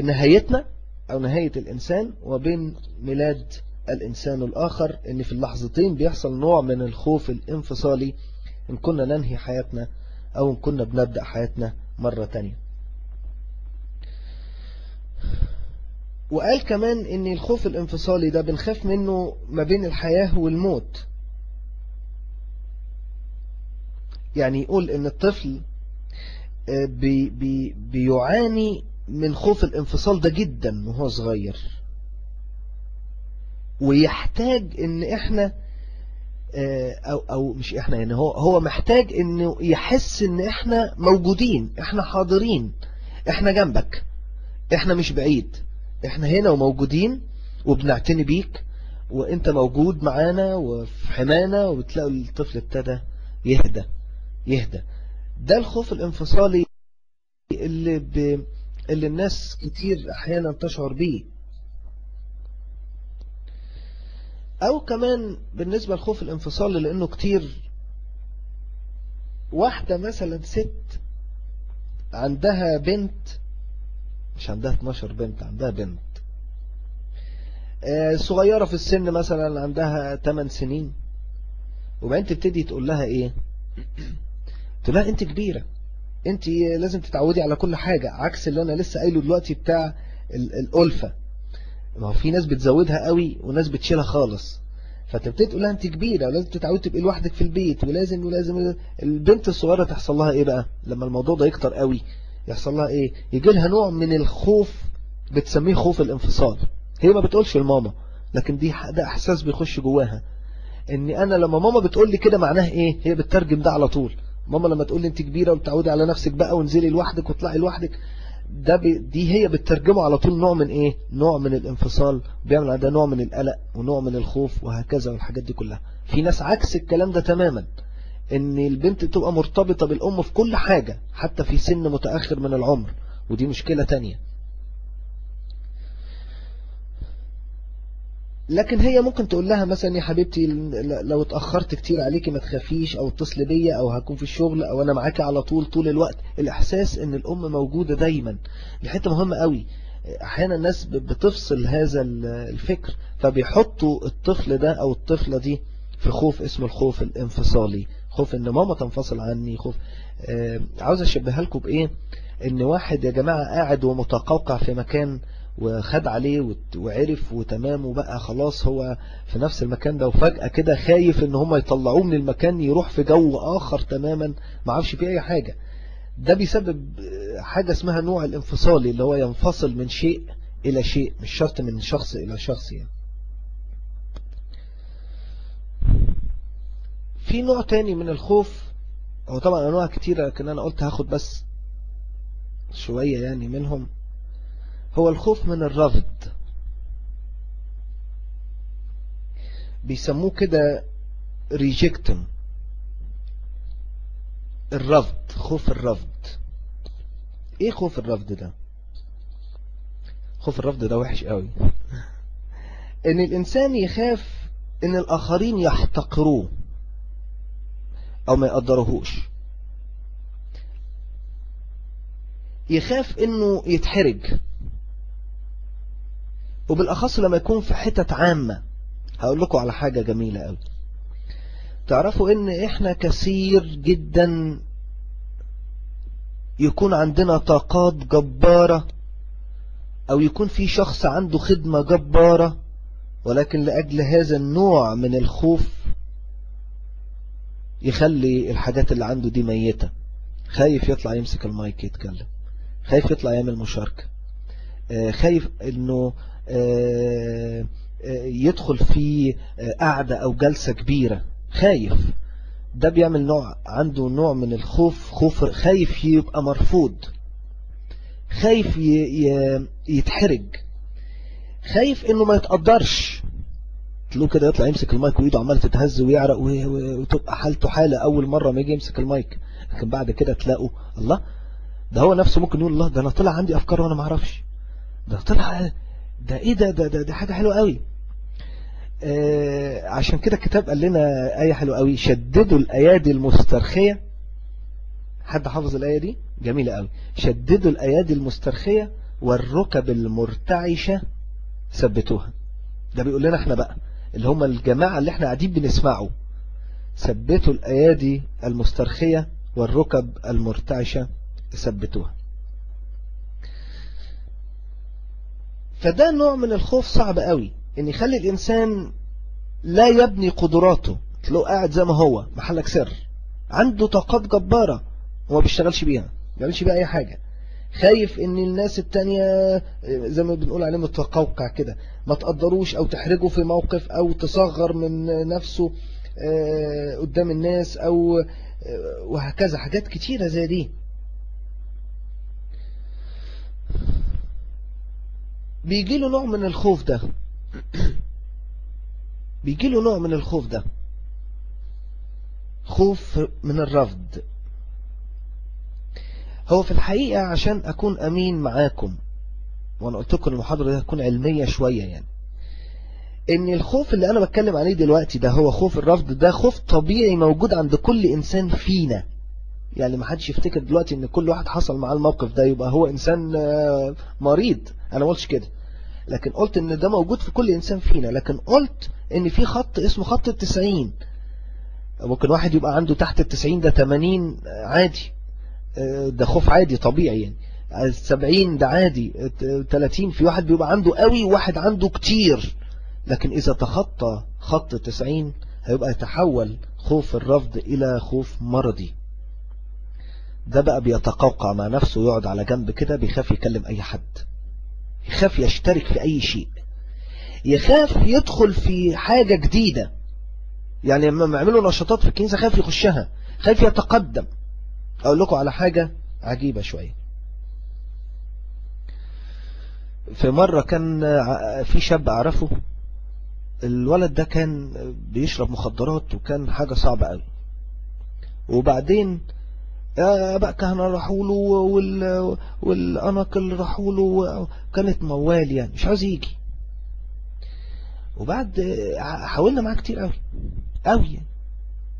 Speaker 2: نهايتنا أو نهاية الإنسان وبين ميلاد الإنسان الآخر، إن في اللحظتين بيحصل نوع من الخوف الانفصالي إن كنا ننهي حياتنا أو إن كنا بنبدأ حياتنا مرة تانية. وقال كمان إن الخوف الانفصالي ده بنخاف منه ما بين الحياة والموت. يعني يقول إن الطفل بيعاني من خوف الانفصال ده جدا وهو صغير، ويحتاج ان احنا او مش احنا، يعني هو محتاج انه يحس ان احنا موجودين، احنا حاضرين، احنا جنبك، احنا مش بعيد، احنا هنا وموجودين وبنعتني بيك وانت موجود معانا وفي حمانا. وبتلاقوا الطفل ابتدى يهدى. ده الخوف الانفصالي اللي الناس كتير احيانا تشعر بيه. او كمان بالنسبة للخوف الانفصالي لانه كتير، واحدة مثلا ست عندها بنت، مش عندها 12 بنت، عندها بنت صغيرة في السن مثلا عندها 8 سنين، وبعدين تبتدي تقول لها ايه، تقول لها انت كبيرة، انت لازم تتعودي على كل حاجة، عكس اللي انا لسه قايله دلوقتي بتاع الألفة. ما هو في ناس بتزودها قوي وناس بتشيلها خالص، فتبتدي تقول لها انت كبيرة ولازم تتعودي تبقي لوحدك في البيت، ولازم البنت الصغيرة تحصل لها ايه بقى لما الموضوع ده يكتر قوي؟ يحصل لها ايه؟ يجي لها نوع من الخوف بتسميه خوف الانفصال. هي ما بتقولش لماما، لكن ده احساس بيخش جواها، ان انا لما ماما بتقول لي كده معناه ايه، هي بتترجم ده على طول. ماما لما تقول لي انت كبيرة وتعودي على نفسك بقى وانزلي لوحدك وطلعي لوحدك، دي هي بتترجمه على طول نوع من ايه، نوع من الانفصال، بيعمل على ده نوع من القلق ونوع من الخوف وهكذا. والحاجات دي كلها في ناس عكس الكلام ده تماما، ان البنت تبقى مرتبطة بالام في كل حاجة حتى في سن متأخر من العمر، ودي مشكلة تانية. لكن هي ممكن تقول لها مثلا يا حبيبتي لو اتأخرت كتير عليكي ما تخافيش، او اتصل بيا، او هكون في الشغل، او انا معاكي على طول الوقت. الاحساس ان الام موجودة دايما دي حتة مهمة قوي. احيانا الناس بتفصل هذا الفكر، فبيحطوا الطفل ده او الطفلة دي في خوف اسمه الخوف الانفصالي، خوف ان ماما تنفصل عني، خوف. عاوز اشبهها لكم بايه، ان واحد يا جماعة قاعد ومتقوقع في مكان وخد عليه وعرف وتمام وبقى خلاص هو في نفس المكان ده، وفجأة كده خايف ان هم يطلعوه من المكان يروح في جو اخر تماما ما عارفش فيه اي حاجة. ده بيسبب حاجة اسمها نوع الانفصالي، اللي هو ينفصل من شيء الى شيء، مش شرط من شخص الى شخص يعني. في نوع تاني من الخوف، هو طبعا انواع كتيرة لكن انا قلت هاخد بس شوية يعني منهم، هو الخوف من الرفض. بيسموه كده ريجكتم، الرفض، خوف الرفض. ايه خوف الرفض ده؟ خوف الرفض ده وحش قوي. ان الانسان يخاف ان الاخرين يحتقروه او ما يقدروهوش، يخاف انه يتحرج، وبالاخص لما يكون في حتت عامة. هقول لكم على حاجة جميلة قوي، تعرفوا ان احنا كثير جدا يكون عندنا طاقات جبارة، او يكون في شخص عنده خدمة جبارة، ولكن لأجل هذا النوع من الخوف يخلي الحاجات اللي عنده دي ميتة، خايف يطلع يمسك المايك يتكلم، خايف يطلع يعمل مشاركة، خايف انه يدخل في قعدة او جلسة كبيرة، خايف. ده بيعمل عنده نوع من الخوف، خايف يبقى مرفوض، خايف يتحرج، خايف انه ما يتقدرش. تلاقوه كده يطلع يمسك المايك وايده عمال تتهز ويعرق وتبقى حالته حالة اول مرة ما يجي يمسك المايك، لكن بعد كده تلاقوا الله، ده هو نفسه ممكن يقول الله، ده انا طلع عندي افكار وانا ما اعرفش، ده طلع، ده ايه ده حاجة حلوة قوي. عشان كده الكتاب قال لنا آية حلوة قوي، شددوا الأيادي المسترخية. حد حافظ الآية دي؟ جميلة قوي. شددوا الأيادي المسترخية والركب المرتعشة ثبتوها. ده بيقول لنا احنا بقى اللي هم الجماعة اللي احنا قاعدين بنسمعه، ثبتوا الأيادي المسترخية والركب المرتعشة ثبتوها. فده نوع من الخوف صعب قوي، ان يخلي الانسان لا يبني قدراته، تلاقيه قاعد زي ما هو محلك سر، عنده طاقات جبارة وما بيشتغلش بيها، ما بيعملش بيها اي حاجة، خايف ان الناس التانية زي ما بنقول عليه متقوقع كده، ما تقدروش او تحرجه في موقف او تصغر من نفسه قدام الناس او وهكذا، حاجات كتيرة زي دي. بيجي له نوع من الخوف ده بيجي له نوع من الخوف ده، خوف من الرفض. هو في الحقيقة عشان أكون أمين معاكم، وأنا قلت لكم المحاضرة دي هتكون علمية شوية، يعني إن الخوف اللي أنا بتكلم عليه دلوقتي ده هو خوف الرفض، ده خوف طبيعي موجود عند كل إنسان فينا. يعني ما حدش يفتكر دلوقتي إن كل واحد حصل معاه الموقف ده يبقى هو إنسان مريض، أنا ما قلتش كده، لكن قلت إن ده موجود في كل إنسان فينا. لكن قلت إن في خط اسمه خط 90، ممكن واحد يبقى عنده تحت 90 ده 80 عادي، ده خوف عادي طبيعي، يعني 70 ده عادي، 30 في واحد بيبقى عنده قوي وواحد عنده كتير. لكن إذا تخطى خط 90 هيبقى يتحول خوف الرفض إلى خوف مرضي. ده بقى بيتقوقع مع نفسه، يقعد على جنب كده، بيخاف يكلم أي حد، يخاف يشترك في أي شيء، يخاف يدخل في حاجة جديدة. يعني لما يعملوا نشاطات في الكنيسة خايف يخشها، خايف يتقدم. أقول لكم على حاجة عجيبة شوية. في مرة كان في شاب أعرفه، الولد ده كان بيشرب مخدرات وكان حاجة صعبة قوي. وبعدين بقى كهنة راحوا له والأناقل راحوا له، كانت موال يعني مش عاوز يجي. وبعد حاولنا معاه كتير قوي يعني.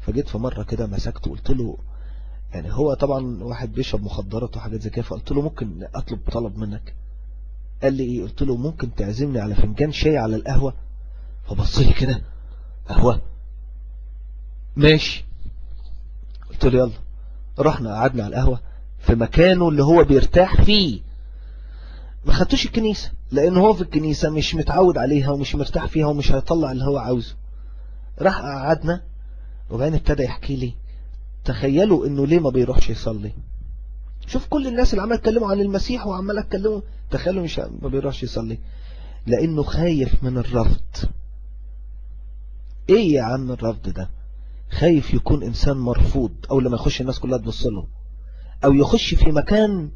Speaker 2: فجيت في مرة كده مسكته وقلت له، يعني هو طبعا واحد بيشرب مخدرات وحاجات زي كده، فقلت له ممكن أطلب طلب منك؟ قال لي ايه؟ قلت له ممكن تعزمني على فنجان شاي على القهوة. فبص لي كده، قهوة؟ ماشي. قلت له يلا. رحنا قعدنا على القهوة في مكانه اللي هو بيرتاح فيه، ما خدتوش الكنيسة لأنه هو في الكنيسة مش متعود عليها ومش مرتاح فيها ومش هيطلع اللي هو عاوزه. راح قعدنا وبعدين ابتدى يحكي لي، تخيلوا انه ليه ما بيروحش يصلي. شوف كل الناس اللي عمال يتكلموا عن المسيح وعمال يتكلموا، تخيلوا مش ما بيروحش يصلي لانه خايف من الرفض. ايه يا عم الرفض ده؟ خايف يكون انسان مرفوض، او لما يخش الناس كلها تبص له، او يخش في مكان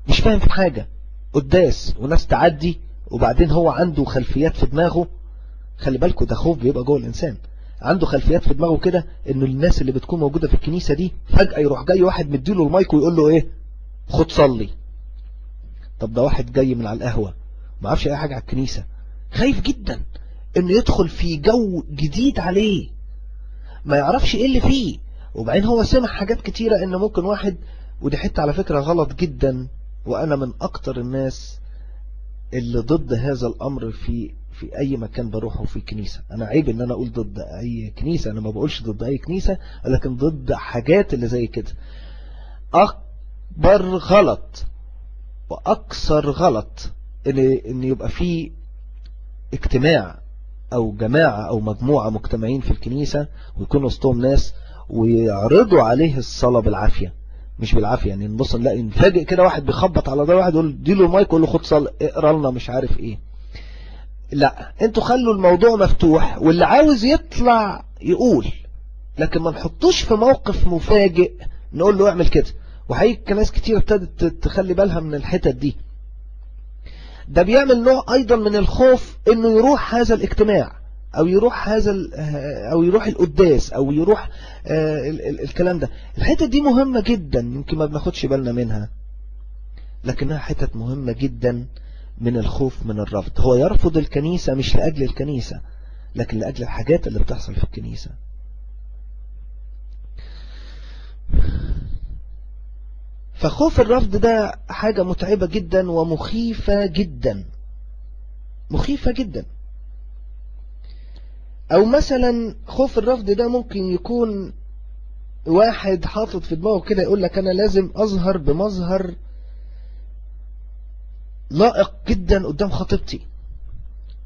Speaker 2: مش فاهم في حاجة، قداس وناس تعدي وبعدين هو عنده خلفيات في دماغه. خلي بالكوا ده خوف بيبقى جوه الانسان، عنده خلفيات في دماغه كده انه الناس اللي بتكون موجودة في الكنيسة دي فجأة يروح جاي واحد مديله المايك ويقول له ايه؟ خد صلي. طب ده واحد جاي من على القهوة ما عارفش اي حاجة على الكنيسة، خايف جدا انه يدخل في جو جديد عليه، ما يعرفش ايه اللي فيه. وبعدين هو سمع حاجات كتيرة ان ممكن واحد، ودي حتة على فكرة غلط جدا، وانا من اكتر الناس اللي ضد هذا الامر في اي مكان بروحه في كنيسة. انا عيب ان انا اقول ضد اي كنيسة، انا ما بقولش ضد اي كنيسة، لكن ضد حاجات اللي زي كده. اكبر غلط واكثر غلط ان يبقى في اجتماع او جماعة او مجموعة مجتمعين في الكنيسة ويكون وسطهم ناس ويعرضوا عليه الصلاة بالعافية، مش بالعافية يعني نبص نلاقي نفاجئ كده واحد بيخبط على ده، واحد يقول ديله المايك يقول له خد صل اقرا لنا مش عارف ايه. لا، انتوا خلوا الموضوع مفتوح واللي عاوز يطلع يقول، لكن ما نحطوش في موقف مفاجئ نقول له اعمل كده. وحقيقة ناس كتير ابتدت تخلي بالها من الحتت دي. ده بيعمل نوع ايضا من الخوف انه يروح هذا الاجتماع او يروح او يروح القداس او يروح الكلام ده. الحتة دي مهمة جدا، يمكن ما بناخدش بالنا منها، لكنها حتت مهمة جدا من الخوف من الرفض. هو يرفض الكنيسة مش لأجل الكنيسة، لكن لأجل الحاجات اللي بتحصل في الكنيسة. فخوف الرفض ده حاجة متعبة جدا ومخيفة جدا، مخيفة جدا. او مثلا خوف الرفض ده ممكن يكون واحد حاطط في دماغه كده يقول لك انا لازم اظهر بمظهر لائق جدا قدام خطيبتي.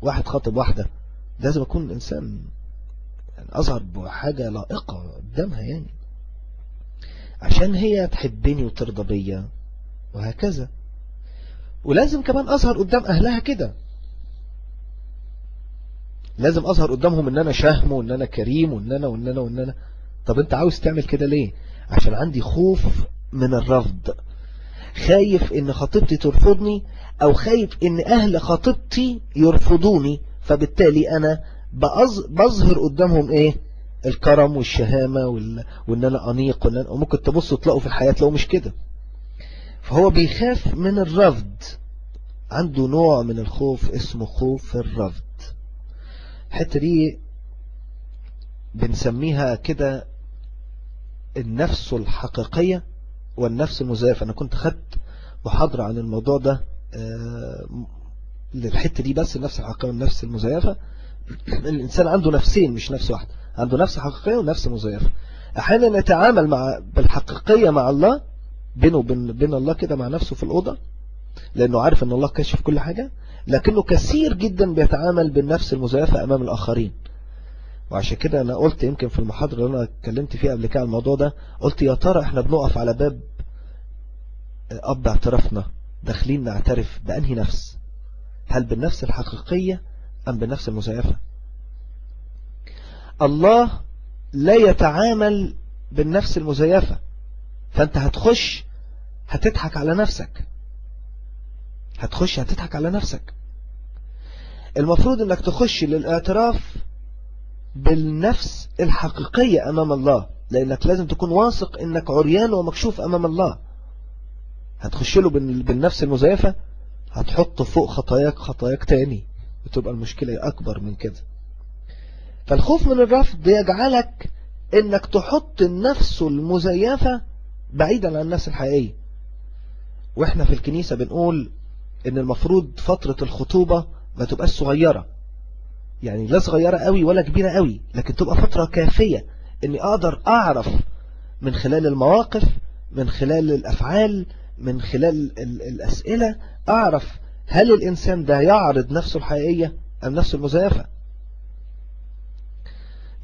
Speaker 2: واحد خاطب واحدة، لازم اكون انسان يعني اظهر بحاجة لائقة قدامها يعني عشان هي تحبني وترضى بيا وهكذا. ولازم كمان اظهر قدام اهلها كده، لازم اظهر قدامهم ان انا شهم وان انا كريم وان انا وان انا وان انا. طب انت عاوز تعمل كده ليه؟ عشان عندي خوف من الرفض، خايف ان خطيبتي ترفضني او خايف ان اهل خطيبتي يرفضوني، فبالتالي انا بظهر قدامهم ايه؟ الكرم والشهامة وان انا انيق وممكن تبصوا تلاقوا في الحياة تلاقوا مش كده. فهو بيخاف من الرفض، عنده نوع من الخوف اسمه خوف الرفض. الحتة دي بنسميها كده النفس الحقيقية والنفس المزيفة. أنا كنت خدت محاضرة عن الموضوع ده للحتة دي بس، النفس الحقيقية والنفس المزيفة. الإنسان عنده نفسين مش نفس واحدة، عنده نفس حقيقية ونفس مزيفة. أحيانا يتعامل بالحقيقية مع الله، بينه وبين الله كده مع نفسه في الأوضة، لأنه عارف أن الله كاشف كل حاجة، لكنه كثير جدا بيتعامل بالنفس المزيفة أمام الآخرين. وعشان كده أنا قلت يمكن في المحاضرة اللي أنا اتكلمت فيها قبل كده الموضوع ده، قلت يا ترى احنا بنقف على باب أب اعترافنا داخلين نعترف بأنهي نفس؟ هل بالنفس الحقيقية أم بالنفس المزيفة؟ الله لا يتعامل بالنفس المزيفة، فأنت هتضحك على نفسك، هتضحك على نفسك. المفروض انك تخش للاعتراف بالنفس الحقيقية امام الله، لانك لازم تكون واثق انك عريان ومكشوف امام الله. هتخش له بالنفس المزيفة، هتحط فوق خطاياك تاني، وتبقى المشكلة اكبر من كده. فالخوف من الرفض يجعلك انك تحط النفس المزيفة بعيدا عن النفس الحقيقية. واحنا في الكنيسة بنقول ان المفروض فترة الخطوبة ما تبقاش صغيرة، يعني لا صغيرة قوي ولا كبيرة قوي، لكن تبقى فترة كافية اني اقدر اعرف من خلال المواقف، من خلال الافعال، من خلال الاسئلة، اعرف هل الانسان ده يعرض نفسه الحقيقية ام نفسه المزيفة.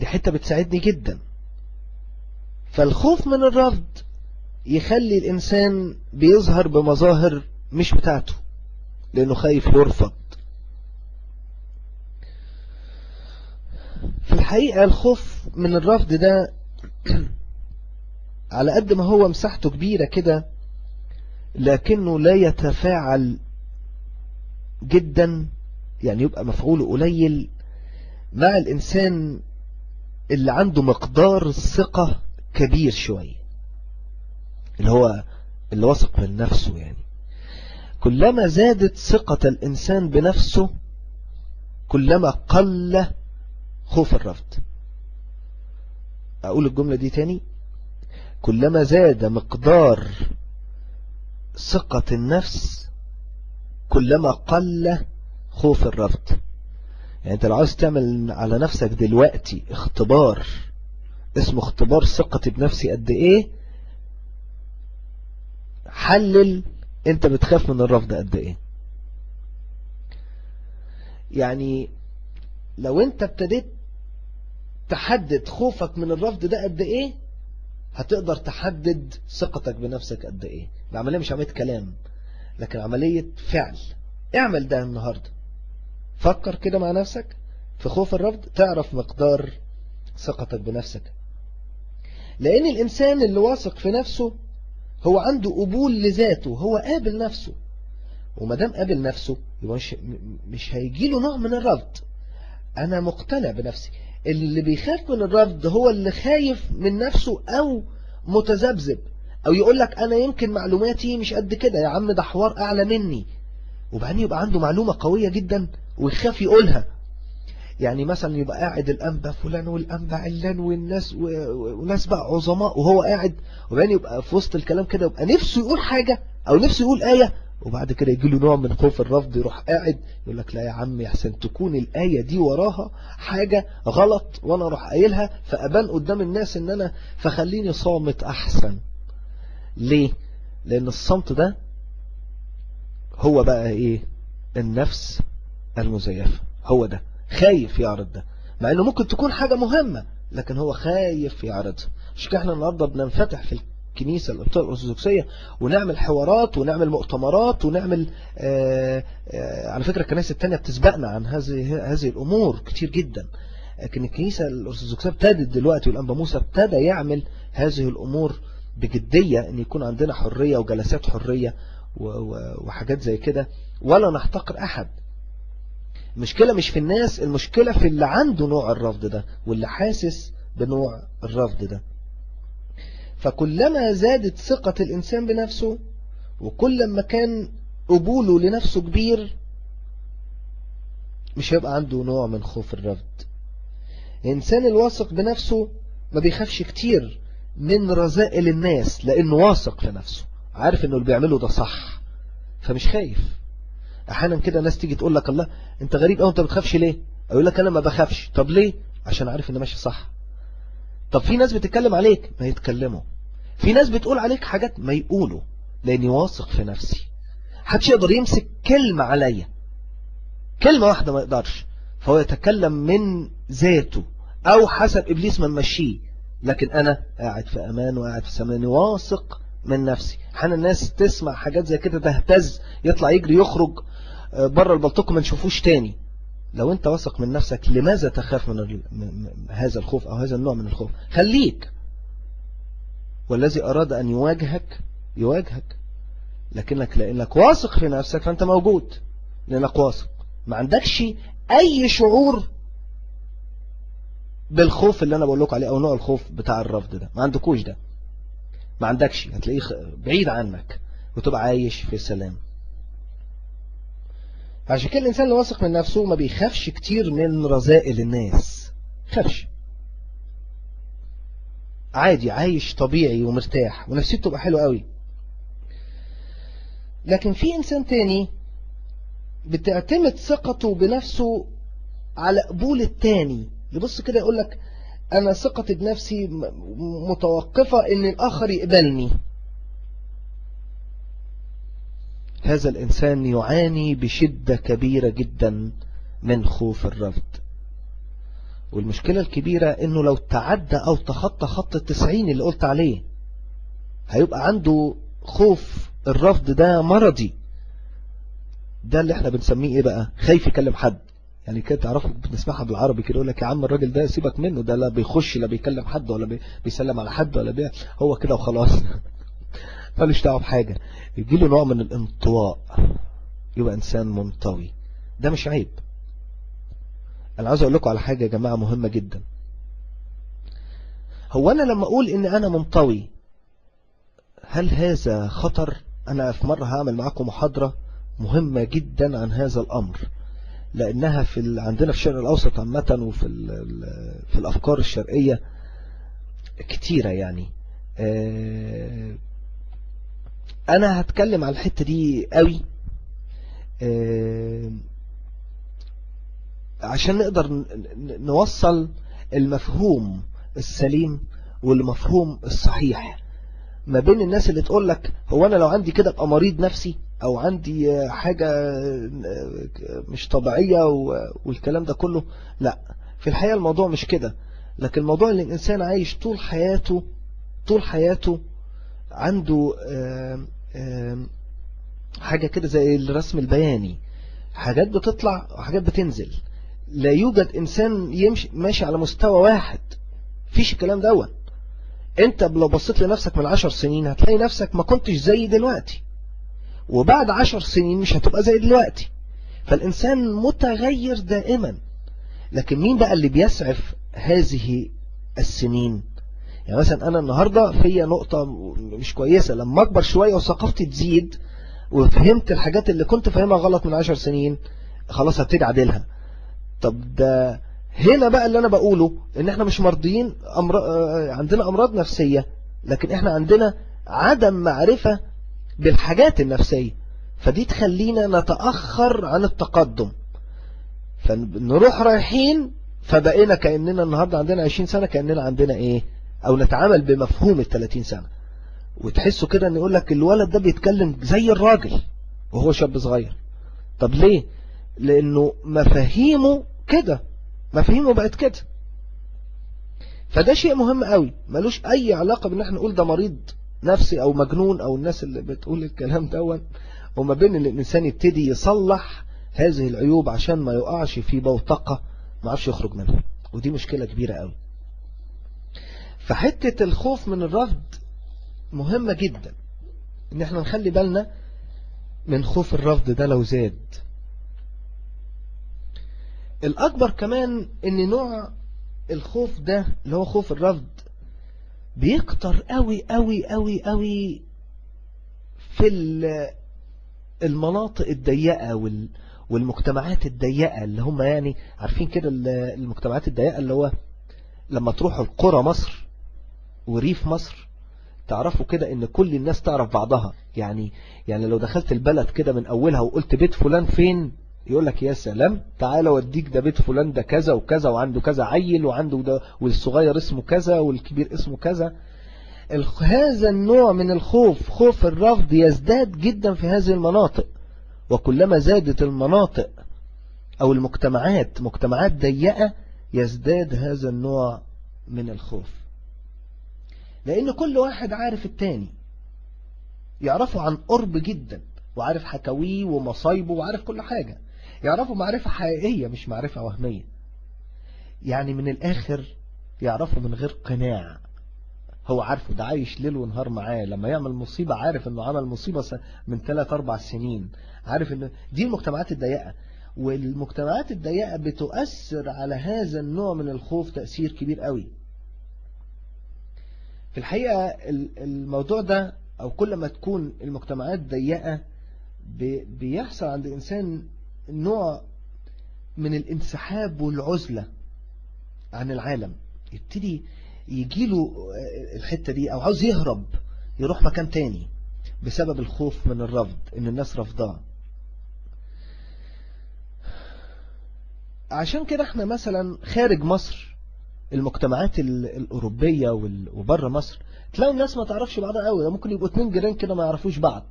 Speaker 2: دي حتة بتساعدني جدا. فالخوف من الرفض يخلي الانسان بيظهر بمظاهر مش بتاعته، لانه خايف يرفض. في الحقيقة الخوف من الرفض ده على قد ما هو مساحته كبيرة كده، لكنه لا يتفاعل جدا، يعني يبقى مفعوله قليل مع الإنسان اللي عنده مقدار ثقة كبير شوية، اللي واثق من نفسه. يعني كلما زادت ثقة الإنسان بنفسه كلما قل خوف الرفض. أقول الجملة دي تاني، كلما زاد مقدار ثقة النفس كلما قل خوف الرفض. يعني انت لو عايز تعمل على نفسك دلوقتي اختبار اسمه اختبار ثقتي بنفسي قد ايه، حلل انت بتخاف من الرفض قد ايه. يعني لو انت ابتديت تحدد خوفك من الرفض ده قد ايه، هتقدر تحدد ثقتك بنفسك قد ايه. العملية مش عملية كلام لكن عملية فعل. اعمل ده النهاردة، فكر كده مع نفسك في خوف الرفض، تعرف مقدار ثقتك بنفسك. لأن الإنسان اللي واثق في نفسه هو عنده قبول لذاته، هو قابل نفسه، ومدام قابل نفسه يبقى مش هيجيله نوع من الرفض. أنا مقتنع بنفسي. اللي بيخاف من الرفض هو اللي خايف من نفسه أو متذبذب، أو يقول لك أنا يمكن معلوماتي مش قد كده، يا عم ده حوار أعلى مني، وبعدين يبقى عنده معلومة قوية جدا ويخاف يقولها. يعني مثلا يبقى قاعد الأنبا فلان والأنبا علان والناس وناس بقى عظماء، وهو قاعد، وبعدين يبقى في وسط الكلام كده يبقى نفسه يقول حاجة أو نفسه يقول آية، وبعد كده يجي له نوع من خوف الرفض، يروح قاعد يقول لك لا يا عم يحسن تكون الآية دي وراها حاجة غلط وأنا أروح قايلها فأبان قدام الناس إن أنا، فخليني صامت أحسن. ليه؟ لأن الصمت ده هو بقى إيه؟ النفس المزيفة. هو ده خايف يعرض ده، مع انه ممكن تكون حاجة مهمة لكن هو خايف يعرضها. مش كده احنا النهارده بننفتح في الكنيسة الأرثوذكسية ونعمل حوارات ونعمل مؤتمرات ونعمل على فكرة الكنائس التانية بتسبقنا عن هذه الأمور كتير جدا، لكن الكنيسة الأرثوذكسية ابتدت دلوقتي، والأنبا موسى ابتدى يعمل هذه الأمور بجدية، ان يكون عندنا حرية وجلسات حرية وحاجات زي كده، ولا نحتقر أحد. المشكلة مش في الناس، المشكلة في اللي عنده نوع الرفض ده واللي حاسس بنوع الرفض ده. فكلما زادت ثقة الإنسان بنفسه وكل ما كان قبوله لنفسه كبير مش هيبقى عنده نوع من خوف الرفض. الإنسان الواثق بنفسه ما بيخافش كتير من رذائل الناس، لأنه واثق في نفسه، عارف إنه اللي بيعمله ده صح فمش خايف. احيانا كده ناس تيجي تقول لك الله انت غريب او انت بتخافش ليه، اقول لك انا ما بخافش. طب ليه؟ عشان عارف ان ماشي صح. طب في ناس بتتكلم عليك، ما يتكلموا. في ناس بتقول عليك حاجات، ما يقولوا، لاني واثق في نفسي. محدش يقدر يمسك كلمة عليا، كلمة واحدة ما يقدرش، فهو يتكلم من ذاته او حسب ابليس ما مشيه، لكن انا قاعد في امان وقاعد في سمان واثق من نفسي. احيانا الناس تسمع حاجات زي كده تهتز، يطلع يجري يخرج بره البلطوق ما نشوفوش تاني. لو انت واثق من نفسك لماذا تخاف من هذا الخوف او هذا النوع من الخوف؟ خليك، والذي اراد ان يواجهك يواجهك، لانك واثق في نفسك فانت موجود، لانك واثق، ما عندكش اي شعور بالخوف اللي انا بقول لكم عليه او نوع الخوف بتاع الرفض ده، ما عندكوش ده، ما عندكش، هتلاقيه بعيد عنك وتبقى عايش في سلام. عشان كده الإنسان اللي واثق من نفسه ما بيخافش كتير من رذائل الناس، خافش، عادي، عايش طبيعي ومرتاح ونفسيته تبقى حلوة قوي. لكن في إنسان تاني بتعتمد ثقته بنفسه على قبول التاني، يبص كده يقول لك أنا ثقتي بنفسي متوقفة إن الآخر يقبلني. هذا الإنسان يعاني بشدة كبيرة جدا من خوف الرفض. والمشكلة الكبيرة إنه لو تعدى أو تخطى خط 90 اللي قلت عليه هيبقى عنده خوف الرفض ده مرضي. ده اللي احنا بنسميه ايه بقى؟ خايف يكلم حد. يعني كده تعرفوا بنسمعها بالعربي كده يقول لك يا عم الراجل ده سيبك منه، ده لا بيخش لا بيكلم حد ولا بيسلم على حد ولا هو كده وخلاص مالوش دعوه بحاجه. يجي له نوع من الانطواء، يبقى انسان منطوي. ده مش عيب. انا عاوز اقول لكم على حاجه يا جماعه مهمه جدا. هو انا لما اقول ان انا منطوي هل هذا خطر؟ انا في مره هعمل معاكم محاضره مهمه جدا عن هذا الامر، لانها عندنا في الشرق الاوسط عامه وفي في الافكار الشرقيه كتيره. يعني انا هتكلم على الحته دي قوي عشان نقدر نوصل المفهوم السليم والمفهوم الصحيح ما بين الناس اللي تقول لك هو انا لو عندي كده ابقى مريض نفسي او عندي حاجة مش طبيعية والكلام ده كله. لا، في الحقيقة الموضوع مش كده، لكن الموضوع ان الانسان عايش طول حياته طول حياته عنده حاجة كده زي الرسم البياني، حاجات بتطلع وحاجات بتنزل. لا يوجد إنسان يمشي ماشي على مستوى واحد، فيش الكلام دوت. انت لو بصيت لنفسك من 10 سنين هتلاقي نفسك ما كنتش زي دلوقتي، وبعد 10 سنين مش هتبقى زي دلوقتي. فالإنسان متغير دائما. لكن مين بقى اللي بيسعف هذه السنين؟ يعني مثلا أنا النهاردة فيا نقطة مش كويسة، لما أكبر شوية وثقافتي تزيد وفهمت الحاجات اللي كنت فاهمها غلط من 10 سنين، خلاص هبتدي أعدلها. طب ده هنا بقى اللي أنا بقوله، إن إحنا مش مرضيين عندنا أمراض نفسية، لكن إحنا عندنا عدم معرفة بالحاجات النفسية، فدي تخلينا نتأخر عن التقدم، فنروح رايحين فبقينا كأننا النهاردة عندنا 20 سنة كأننا عندنا إيه، أو نتعامل بمفهوم 30 سنة. وتحسوا كده أن يقول لك الولد ده بيتكلم زي الراجل وهو شاب صغير. طب ليه؟ لأنه مفاهيمه كده، مفاهيمه بقت كده. فده شيء مهم قوي، ملوش أي علاقة بأن احنا نقول ده مريض نفسي أو مجنون أو الناس اللي بتقول الكلام دوت، وما بين ان الإنسان يبتدي يصلح هذه العيوب عشان ما يقعش في بوتقة ما عرفش يخرج منها، ودي مشكلة كبيرة قوي. فحتة الخوف من الرفض مهمة جدا، ان احنا نخلي بالنا من خوف الرفض ده لو زاد. الأكبر كمان ان نوع الخوف ده اللي هو خوف الرفض بيكتر قوي قوي قوي قوي في المناطق الضيقة والمجتمعات الضيقة، اللي هم يعني عارفين كده المجتمعات الضيقة، اللي هو لما تروحوا القرى مصر وريف مصر تعرفوا كده ان كل الناس تعرف بعضها. يعني لو دخلت البلد كده من اولها وقلت بيت فلان فين، يقول لك يا سلام تعالى وديك، ده بيت فلان ده كذا وكذا وعنده كذا عيل وعنده ده، والصغير اسمه كذا والكبير اسمه كذا. هذا النوع من الخوف، خوف الرفض، يزداد جدا في هذه المناطق. وكلما زادت المناطق أو مجتمعات ضيقة يزداد هذا النوع من الخوف، لأن كل واحد عارف التاني، يعرفه عن قرب جدا وعارف حكاويه ومصايبه وعارف كل حاجة، يعرفه معرفة حقيقية مش معرفة وهمية. يعني من الآخر يعرفه من غير قناع، هو عارفه ده عايش ليل ونهار معاه، لما يعمل مصيبة عارف انه عمل مصيبة من 3-4 سنين، عارف انه دي المجتمعات الضيقة. والمجتمعات الضيقة بتؤثر على هذا النوع من الخوف تأثير كبير قوي. في الحقيقة الموضوع ده، او كل ما تكون المجتمعات ضيقة بيحصل عند الانسان نوع من الانسحاب والعزلة عن العالم، يبتدي يجيله الحتة دي، او عاوز يهرب يروح مكان تاني بسبب الخوف من الرفض، ان الناس رفضاه. عشان كده احنا مثلا خارج مصر، المجتمعات الأوروبية وبره مصر، تلاقوا الناس ما تعرفش بعضها قوي، ممكن يبقوا 2 جيران كده ما يعرفوش بعض.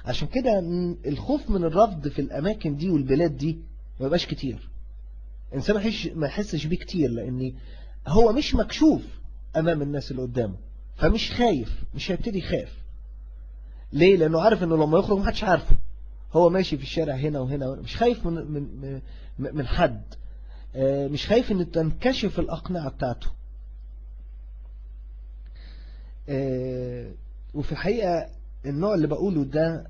Speaker 2: عشان كده الخوف من الرفض في الأماكن دي والبلاد دي ما يبقاش كتير، الإنسان ما يحسش بيه كتير، لأن هو مش مكشوف أمام الناس اللي قدامه، فمش خايف، مش هيبتدي يخاف. ليه؟ لأنه عارف أنه لما يخرج محدش عارفه، هو ماشي في الشارع هنا وهنا، مش خايف من حد، مش خايف ان تنكشف الأقنعة بتاعته. وفي الحقيقة النوع اللي بقوله ده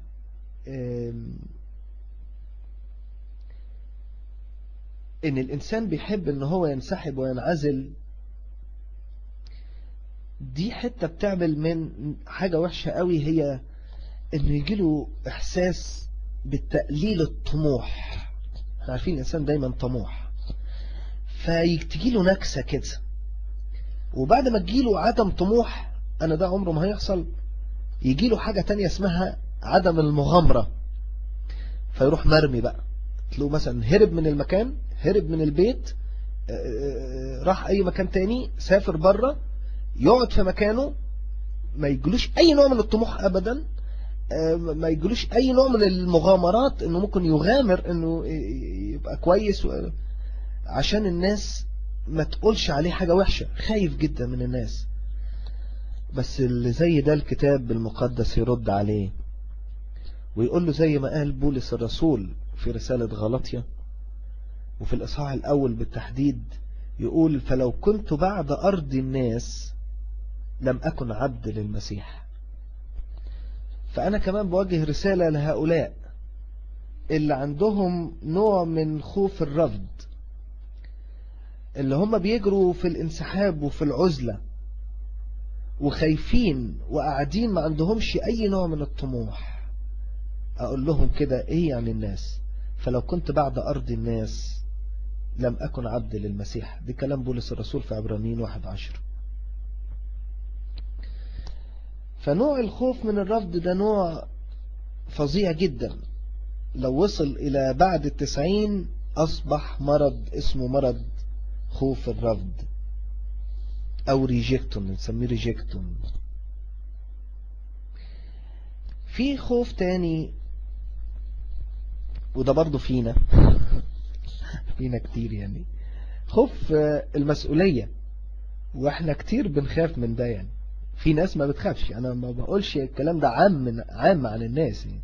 Speaker 2: ان الانسان بيحب ان هو ينسحب وينعزل، دي حتة بتعمل من حاجة وحشة قوي، هي انه يجيله احساس بالتقليل الطموح. احنا عارفين الانسان دايما طموح، فيجيله نكسة كده، وبعد ما تجيله عدم طموح، انا ده عمره ما هيحصل، يجيله حاجة تانية اسمها عدم المغامرة، فيروح مرمي بقى. تلاقوا مثلا هرب من المكان، هرب من البيت، راح اي مكان تاني، سافر بره، يقعد في مكانه، ما يجلوش اي نوع من الطموح ابدا، ما يجلوش اي نوع من المغامرات، انه ممكن يغامر انه يبقى كويس عشان الناس ما تقولش عليه حاجة وحشة، خايف جدا من الناس. بس اللي زي ده الكتاب المقدس يرد عليه ويقول له زي ما قال بولس الرسول في رسالة غلاطيا وفي الإصحاح الأول بالتحديد، يقول فلو كنت بعد أرض الناس لم أكن عبد للمسيح. فأنا كمان بوجه رسالة لهؤلاء اللي عندهم نوع من خوف الرفض، اللي هم بيجروا في الانسحاب وفي العزلة وخايفين وقاعدين ما عندهمش أي نوع من الطموح. أقول لهم كده إيه يعني الناس؟ فلو كنت بعد أرض الناس لم أكن عبد للمسيح. دي كلام بولس الرسول في عبرانيين 1:10. فنوع الخوف من الرفض ده نوع فظيع جدا. لو وصل إلى بعد 90 أصبح مرض اسمه مرض خوف الرفض أو ريجكتون، نسميه ريجكتون. في خوف تاني وده برضو فينا كتير يعني، خوف المسؤولية. واحنا كتير بنخاف من ده يعني. في ناس ما بتخافش، انا ما بقولش الكلام ده عام عن الناس يعني.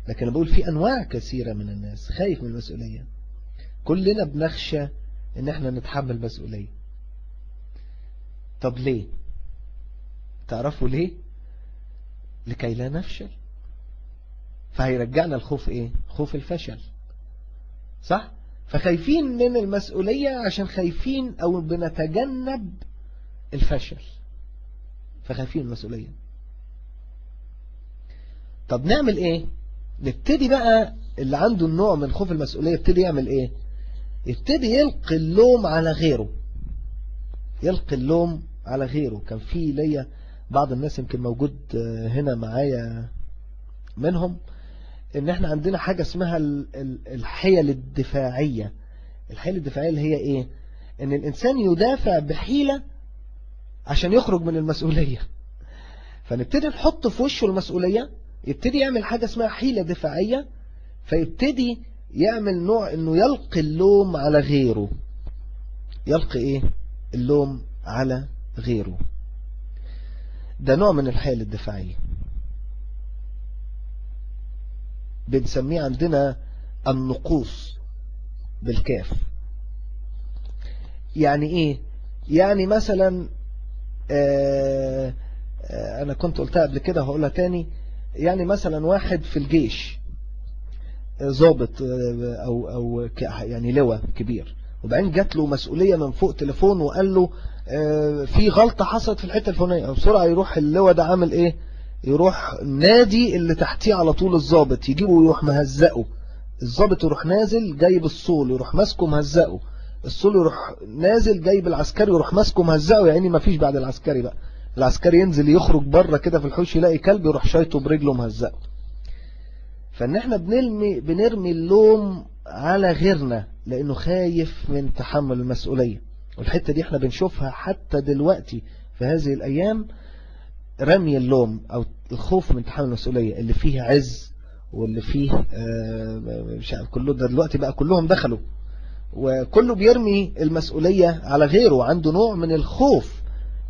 Speaker 2: لكن أنا بقول في أنواع كثيرة من الناس خايف من المسؤولية. كلنا بنخشى إن احنا نتحمل مسؤولية. طب ليه؟ تعرفوا ليه؟ لكي لا نفشل. فهيرجعنا الخوف إيه؟ خوف الفشل، صح؟ فخايفين من المسؤولية عشان خايفين أو بنتجنب الفشل، فخايفين المسؤولية. طب نعمل إيه؟ نبتدي بقى اللي عنده النوع من خوف المسؤولية يبتدي يعمل إيه؟ يبتدي يلقي اللوم على غيره. يلقي اللوم على غيره. كان في ليا بعض الناس يمكن موجود هنا معايا منهم، ان احنا عندنا حاجة اسمها الحيل الدفاعية. الحيل الدفاعية اللي هي ايه؟ ان الانسان يدافع بحيلة عشان يخرج من المسؤولية. فنبتدي نحط في وشه المسؤولية، يبتدي يعمل حاجة اسمها حيلة دفاعية، فيبتدي يعمل نوع انه يلقي اللوم على غيره. يلقي ايه؟ اللوم على غيره. ده نوع من الحيل الدفاعية، بنسميه عندنا النقوص بالكاف. يعني ايه؟ يعني مثلا انا كنت قلتها قبل كده هقولها تاني. يعني مثلا واحد في الجيش ضابط او يعني لواء كبير، وبعدين جات له مسؤولية من فوق تليفون وقال له في غلطة حصلت في الحتة الفلانية. بسرعة يروح اللواء ده عامل ايه؟ يروح نادي اللي تحتيه على طول الضابط، يجيبه ويروح مهزقه. الضابط يروح نازل جايب الصول يروح ماسكه مهزقه. الصول يروح نازل جايب العسكري يروح ماسكه مهزقه. يعني ما فيش بعد العسكري بقى. العسكري ينزل يخرج بره كده في الحوش يلاقي كلب يروح شايطه برجله مهزقه. فان احنا بنرمي اللوم على غيرنا لانه خايف من تحمل المسؤولية. والحتة دي احنا بنشوفها حتى دلوقتي في هذه الايام. رمي اللوم او الخوف من تحمل المسؤولية اللي فيه عز واللي فيه مش عارف كله ده دلوقتي بقى كلهم دخلوا وكله بيرمي المسؤولية على غيره. عنده نوع من الخوف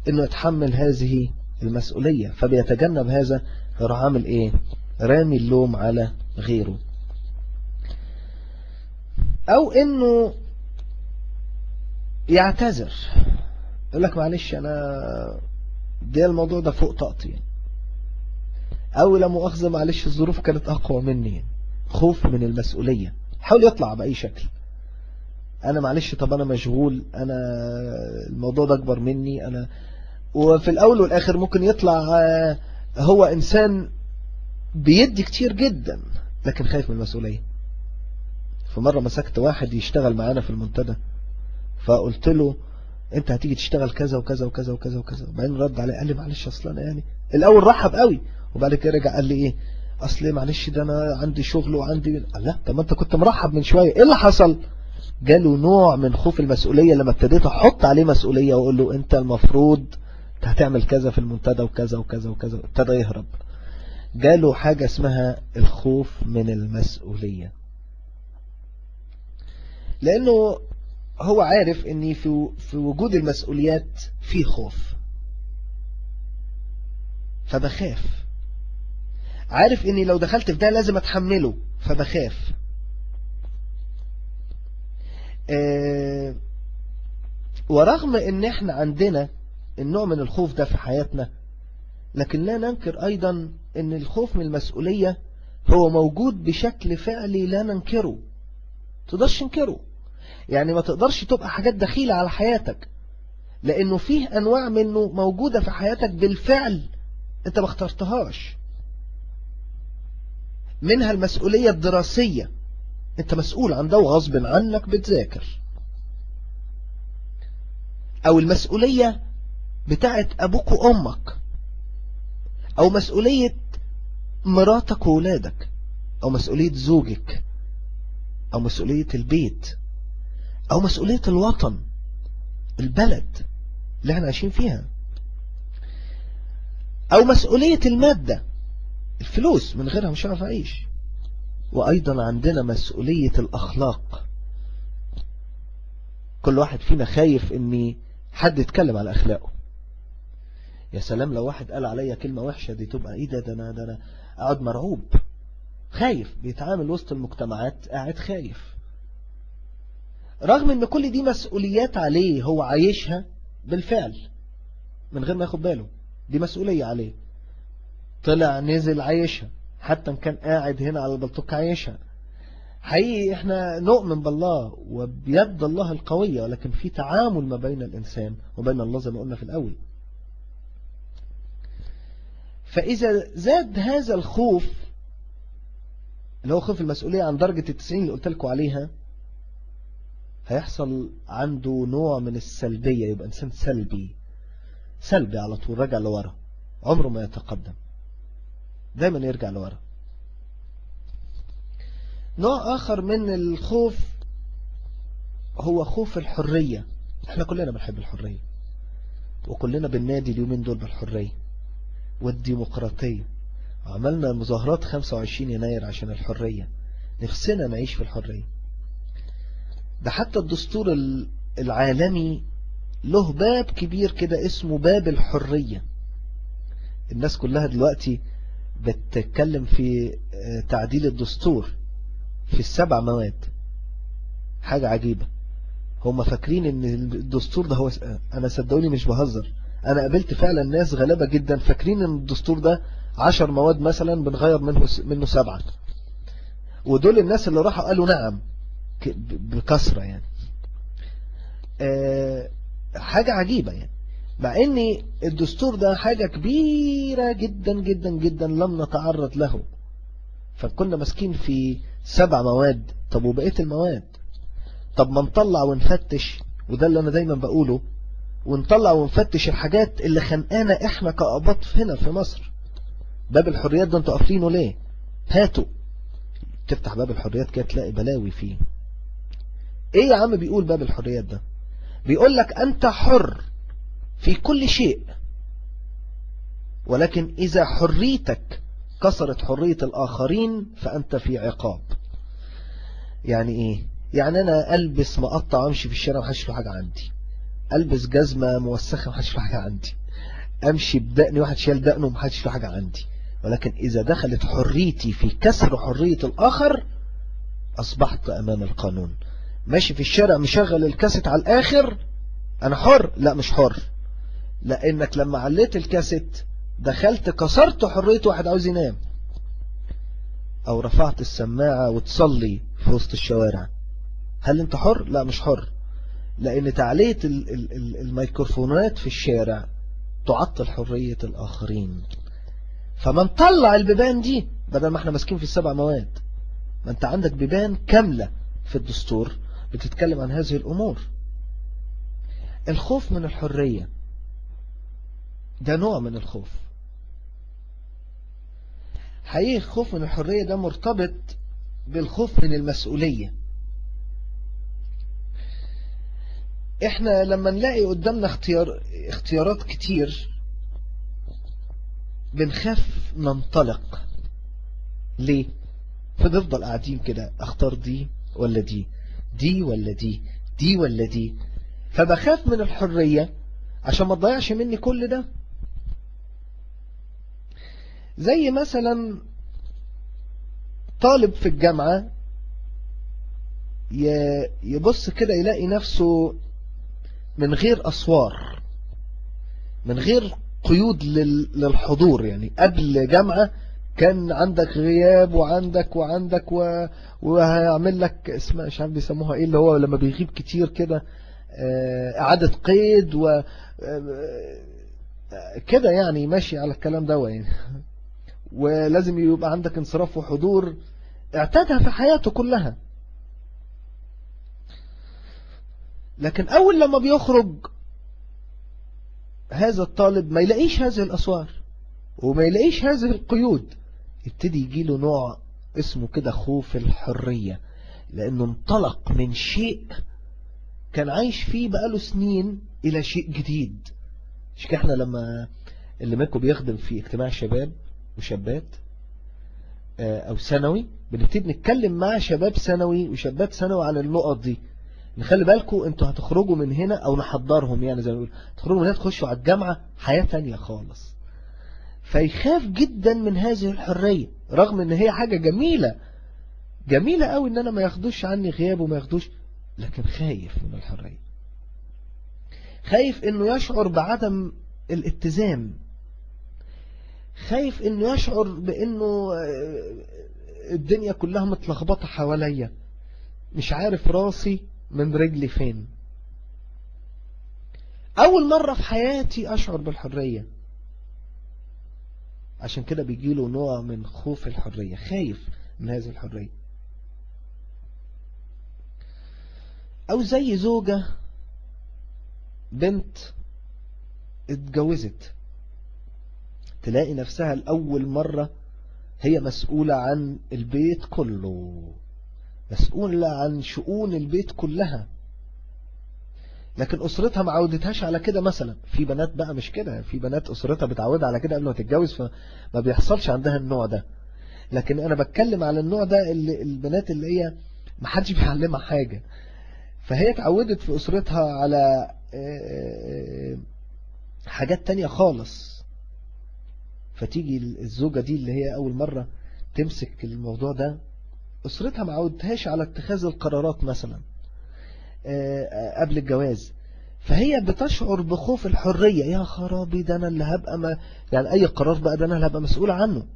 Speaker 2: انه يتحمل هذه المسؤولية، فبيتجنب هذا. يروح عامل ايه؟ رامي اللوم على غيره. او انه يعتذر، يقول لك معلش انا ده الموضوع ده فوق طاقتي، او لا مؤاخذة معلش الظروف كانت اقوى مني. خوف من المسؤولية، حاول يطلع بأي شكل. انا معلش طب انا مشغول، انا الموضوع ده اكبر مني انا. وفي الاول والاخر ممكن يطلع هو انسان بيدي كتير جدا لكن خايف من المسؤولية. فمرة مسكت واحد يشتغل معانا في المنتدى، فقلت له انت هتيجي تشتغل كذا وكذا وكذا وكذا وكذا. وبعدين رد علي قال لي معلش اصلا انا يعني الاول رحب قوي، وبعد كده رجع قال لي ايه اصل معلش ده انا عندي شغل وعندي. لا طب ما انت كنت مرحب من شوية، ايه اللي حصل؟ جاله نوع من خوف المسؤولية لما ابتديت احط عليه مسؤولية واقول له انت المفروض هتعمل كذا في المنتدى وكذا وكذا وكذا. ابتدى يهرب. جاله حاجة اسمها الخوف من المسؤولية، لأنه هو عارف أن في وجود المسؤوليات فيه خوف. فبخاف. عارف اني لو دخلت في ده لازم اتحمله فبخاف. ورغم ان احنا عندنا النوع من الخوف ده في حياتنا، لكن لا ننكر ايضا ان الخوف من المسؤولية هو موجود بشكل فعلي لا ننكره، تقدرش تنكره. يعني ما تقدرش تبقى حاجات دخيلة على حياتك، لانه فيه انواع منه موجودة في حياتك بالفعل انت ما اخترتهاش. منها المسؤولية الدراسية، انت مسؤول عن ده وغصب عنك بتذاكر. او المسؤولية بتاعت ابوك وامك، او مسؤولية مراتك وولادك، او مسؤولية زوجك، او مسؤولية البيت، او مسؤولية الوطن، البلد اللي احنا عايشين فيها، او مسؤولية المادة، الفلوس من غيرها مش هعرف اعيش. وايضا عندنا مسؤولية الاخلاق. كل واحد فينا خايف ان حد يتكلم على اخلاقه. يا سلام لو واحد قال عليا كلمة وحشة، دي تبقى ايه ده انا قاعد مرعوب، خايف، بيتعامل وسط المجتمعات قاعد خايف، رغم ان كل دي مسؤوليات عليه هو عايشها بالفعل من غير ما ياخد باله. دي مسؤولية عليه، طلع نزل عايشها، حتى ان كان قاعد هنا على البلطوك عايشها. حقيقي احنا نؤمن بالله وبيد الله القوية، ولكن في تعامل ما بين الانسان وبين الله زي ما قلنا في الاول. فاذا زاد هذا الخوف اللي هو خوف المسؤولية عن درجة 90 اللي قلت لكم عليها، هيحصل عنده نوع من السلبية، يبقى انسان سلبي على طول، راجع لورا، عمره ما يتقدم، دايما يرجع لورا. نوع آخر من الخوف هو خوف الحرية. احنا كلنا بنحب الحرية، وكلنا بننادي اليومين دول بالحرية والديمقراطية. عملنا مظاهرات 25 يناير عشان الحرية، نفسنا نعيش في الحرية. ده حتى الدستور العالمي له باب كبير كده اسمه باب الحرية. الناس كلها دلوقتي بتتكلم في تعديل الدستور في 7 مواد. حاجة عجيبة، هم فاكرين ان الدستور ده هو، انا صدقوني مش بهزر، انا قابلت فعلا ناس غلابة جدا فاكرين ان الدستور ده 10 مواد مثلا بنغير منه 7، ودول الناس اللي راحوا قالوا نعم بكثرة يعني. حاجة عجيبة يعني، مع ان الدستور ده حاجة كبيرة جدا جدا جدا لم نتعرض له. فكنا ماسكين في 7 مواد، طب وبقية المواد؟ طب ما نطلع ونفتش، وده اللي انا دايما بقوله، ونطلع ونفتش الحاجات اللي خنقانا احنا كأباط هنا في مصر. باب الحريات ده انتوا قافلينه ليه؟ هاتوا، تفتح باب الحريات كده تلاقي بلاوي فيه. ايه يا عم بيقول باب الحريات ده؟ بيقول لك انت حر في كل شيء، ولكن اذا حريتك كسرت حرية الاخرين فانت في عقاب. يعني ايه؟ يعني انا البس مقطع وامشي في الشارع محدش له حاجة عندي، البس جزمة موسخة محدش له حاجة عندي، امشي بدقني واحد شال دقنه محدش له حاجة عندي. ولكن اذا دخلت حريتي في كسر حرية الاخر اصبحت امام القانون. ماشي في الشارع مشغل الكاسيت على الاخر، انا حر؟ لا مش حر، لانك لما عليت الكاسيت دخلت كسرت حرية واحد عاوز ينام. او رفعت السماعة وتصلي في وسط الشوارع، هل انت حر؟ لا مش حر، لان تعلية الميكروفونات في الشارع تعطل حرية الاخرين. فمن طلع البيبان دي، بدل ما احنا ماسكين في 7 مواد، ما انت عندك بيبان كاملة في الدستور بتتكلم عن هذه الامور. الخوف من الحرية ده نوع من الخوف. حقيقي الخوف من الحرية ده مرتبط بالخوف من المسؤولية. احنا لما نلاقي قدامنا اختيارات كتير بنخاف ننطلق. ليه؟ فنفضل قاعدين كده، اختار دي ولا دي، دي ولا دي، دي ولا دي. فبخاف من الحرية عشان ما تضيعش مني كل ده. زي مثلا طالب في الجامعة يبص كده يلاقي نفسه من غير أسوار، من غير قيود للحضور. يعني قبل جامعة كان عندك غياب وعندك وهيعمل لك اسمها مش عارف بيسموها ايه، اللي هو لما بيغيب كتير كده إعادة قيد و كده، يعني ماشي على الكلام ده يعني. ولازم يبقى عندك انصراف وحضور، اعتادها في حياته كلها. لكن أول لما بيخرج هذا الطالب ما يلاقيش هذه الأسوار وما يلاقيش هذه القيود، يبتدي يجيله نوع اسمه كده خوف الحرية، لأنه انطلق من شيء كان عايش فيه بقاله سنين إلى شيء جديد. مش كده احنا لما اللي ماكو بيخدم في اجتماع شباب وشابات أو ثانوي، بنبتدي نتكلم مع شباب ثانوي وشابات ثانوي عن النقط دي. نخلي بالكم انتوا هتخرجوا من هنا او نحضرهم، يعني زي ما بيقولوا تخرجوا من هنا تخشوا على الجامعة حياة تانية خالص. فيخاف جدا من هذه الحرية، رغم ان هي حاجة جميلة قوي ان انا ما ياخدوش عني غياب وما ياخدوش، لكن خايف من الحرية، خايف انه يشعر بعدم الاتزان، خايف انه يشعر بانه الدنيا كلها متلخبطة حواليا، مش عارف راسي من رجلي فين. أول مرة في حياتي أشعر بالحرية، عشان كده بيجيله نوع من خوف الحرية، خايف من هذه الحرية. أو زي زوجة بنت اتجوزت، تلاقي نفسها لأول مرة هي مسؤولة عن البيت كله، مسؤولة عن شؤون البيت كلها، لكن أسرتها ما عودتهاش على كده. مثلا في بنات بقى مش كده، في بنات أسرتها بتعودها على كده قبل ما تتجوز، فما بيحصلش عندها النوع ده. لكن أنا بتكلم على النوع ده، اللي البنات اللي هي ما حدش بيعلمها حاجة، فهي اتعودت في أسرتها على حاجات تانية خالص. فتيجي الزوجة دي اللي هي أول مرة تمسك الموضوع ده، أسرتها ما عودتهاش على اتخاذ القرارات مثلا قبل الجواز، فهي بتشعر بخوف الحرية. يا خرابي، ده أنا اللي هبقى يعني أي قرار بقى ده أنا اللي هبقى مسؤول عنه.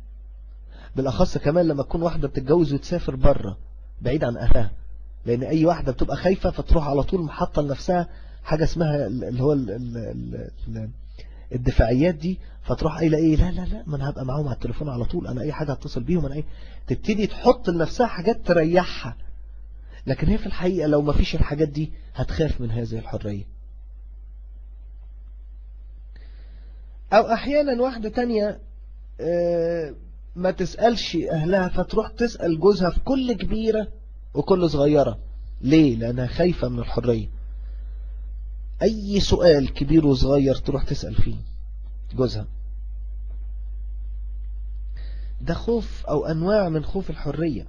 Speaker 2: بالأخص كمان لما تكون واحدة بتتجوز وتسافر بره بعيد عن أهلها، لأن أي واحدة بتبقى خايفة فتروح على طول محطة لنفسها حاجة اسمها اللي هو الدفاعيات دي، فتروح قايله ايه، لا لا لا، ما انا هبقى معاهم على التليفون على طول، انا اي حاجه هتصل بيهم، انا ايه، تبتدي تحط لنفسها حاجات تريحها. لكن هي في الحقيقه لو ما فيش الحاجات دي هتخاف من هذه الحريه. او احيانا واحده تانية ما تسالش اهلها، فتروح تسال جوزها في كل كبيره وكل صغيره. ليه؟ لانها خايفه من الحريه. اي سؤال كبير وصغير تروح تسأل فيه جوزها. ده خوف او انواع من خوف الحرية.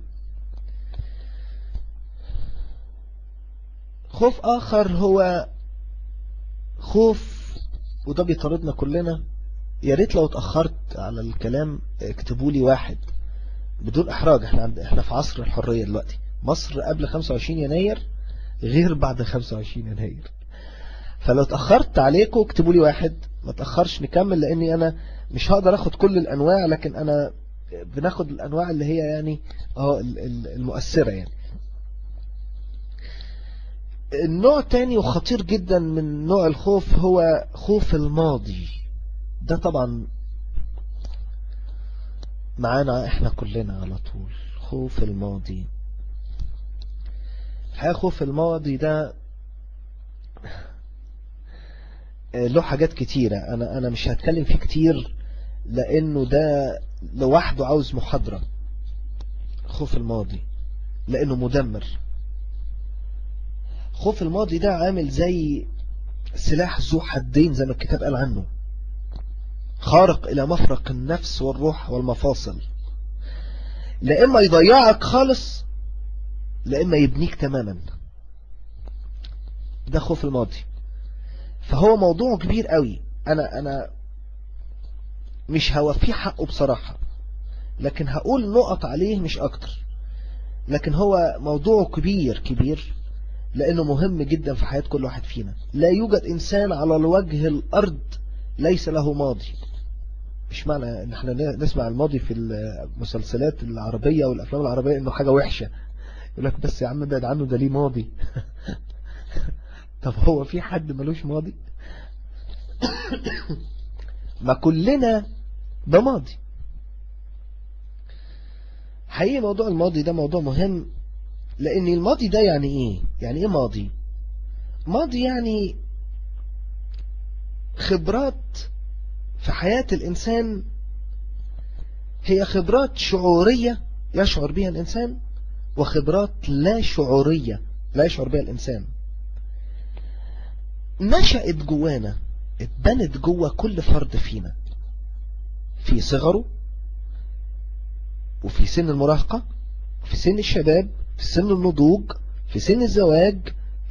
Speaker 2: خوف اخر هو خوف، وده بيطاردنا كلنا. يا ريت لو اتأخرت على الكلام اكتبوا لي واحد بدون احراج. احنا في عصر الحرية دلوقتي. مصر قبل 25 يناير غير بعد 25 يناير. فلو اتأخرت عليكم اكتبوا لي واحد، ما تأخرش نكمل، لاني انا مش هقدر اخد كل الانواع، لكن انا بناخد الانواع اللي هي يعني المؤثرة. يعني النوع تاني وخطير جدا من نوع الخوف هو خوف الماضي. ده طبعا معانا احنا كلنا على طول. خوف الماضي، الحقيقة خوف الماضي ده له حاجات كتيرة. أنا مش هتكلم فيه كتير لأنه ده لوحده عاوز محاضرة. خوف الماضي لأنه مدمر. خوف الماضي ده عامل زي سلاح ذو حدين زي ما الكتاب قال عنه، خارق إلى مفرق النفس والروح والمفاصل. لا إما يضيعك خالص، لا إما يبنيك تماما. ده خوف الماضي. فهو موضوع كبير قوي. أنا مش هوفيه حقه بصراحة، لكن هقول نقط عليه مش أكتر. لكن هو موضوعه كبير كبير، لأنه مهم جدا في حياة كل واحد فينا. لا يوجد إنسان على الوجه الأرض ليس له ماضي. مش معنى ان احنا نسمع الماضي في المسلسلات العربية والأفلام العربية انه حاجة وحشة. يقول لك بس يا عم بعد عنه، ده ليه ماضي. طب هو في حد ملوش ماضي؟ ما كلنا بماضي. حقيقي موضوع الماضي ده موضوع مهم، لأن الماضي ده يعني إيه؟ يعني إيه ماضي؟ ماضي يعني خبرات في حياة الإنسان، هي خبرات شعورية يشعر بها الإنسان، وخبرات لا شعورية لا يشعر بها الإنسان. نشأت جوانا، اتبنت جوا كل فرد فينا في صغره، وفي سن المراهقة، في سن الشباب، في سن النضوج، في سن الزواج،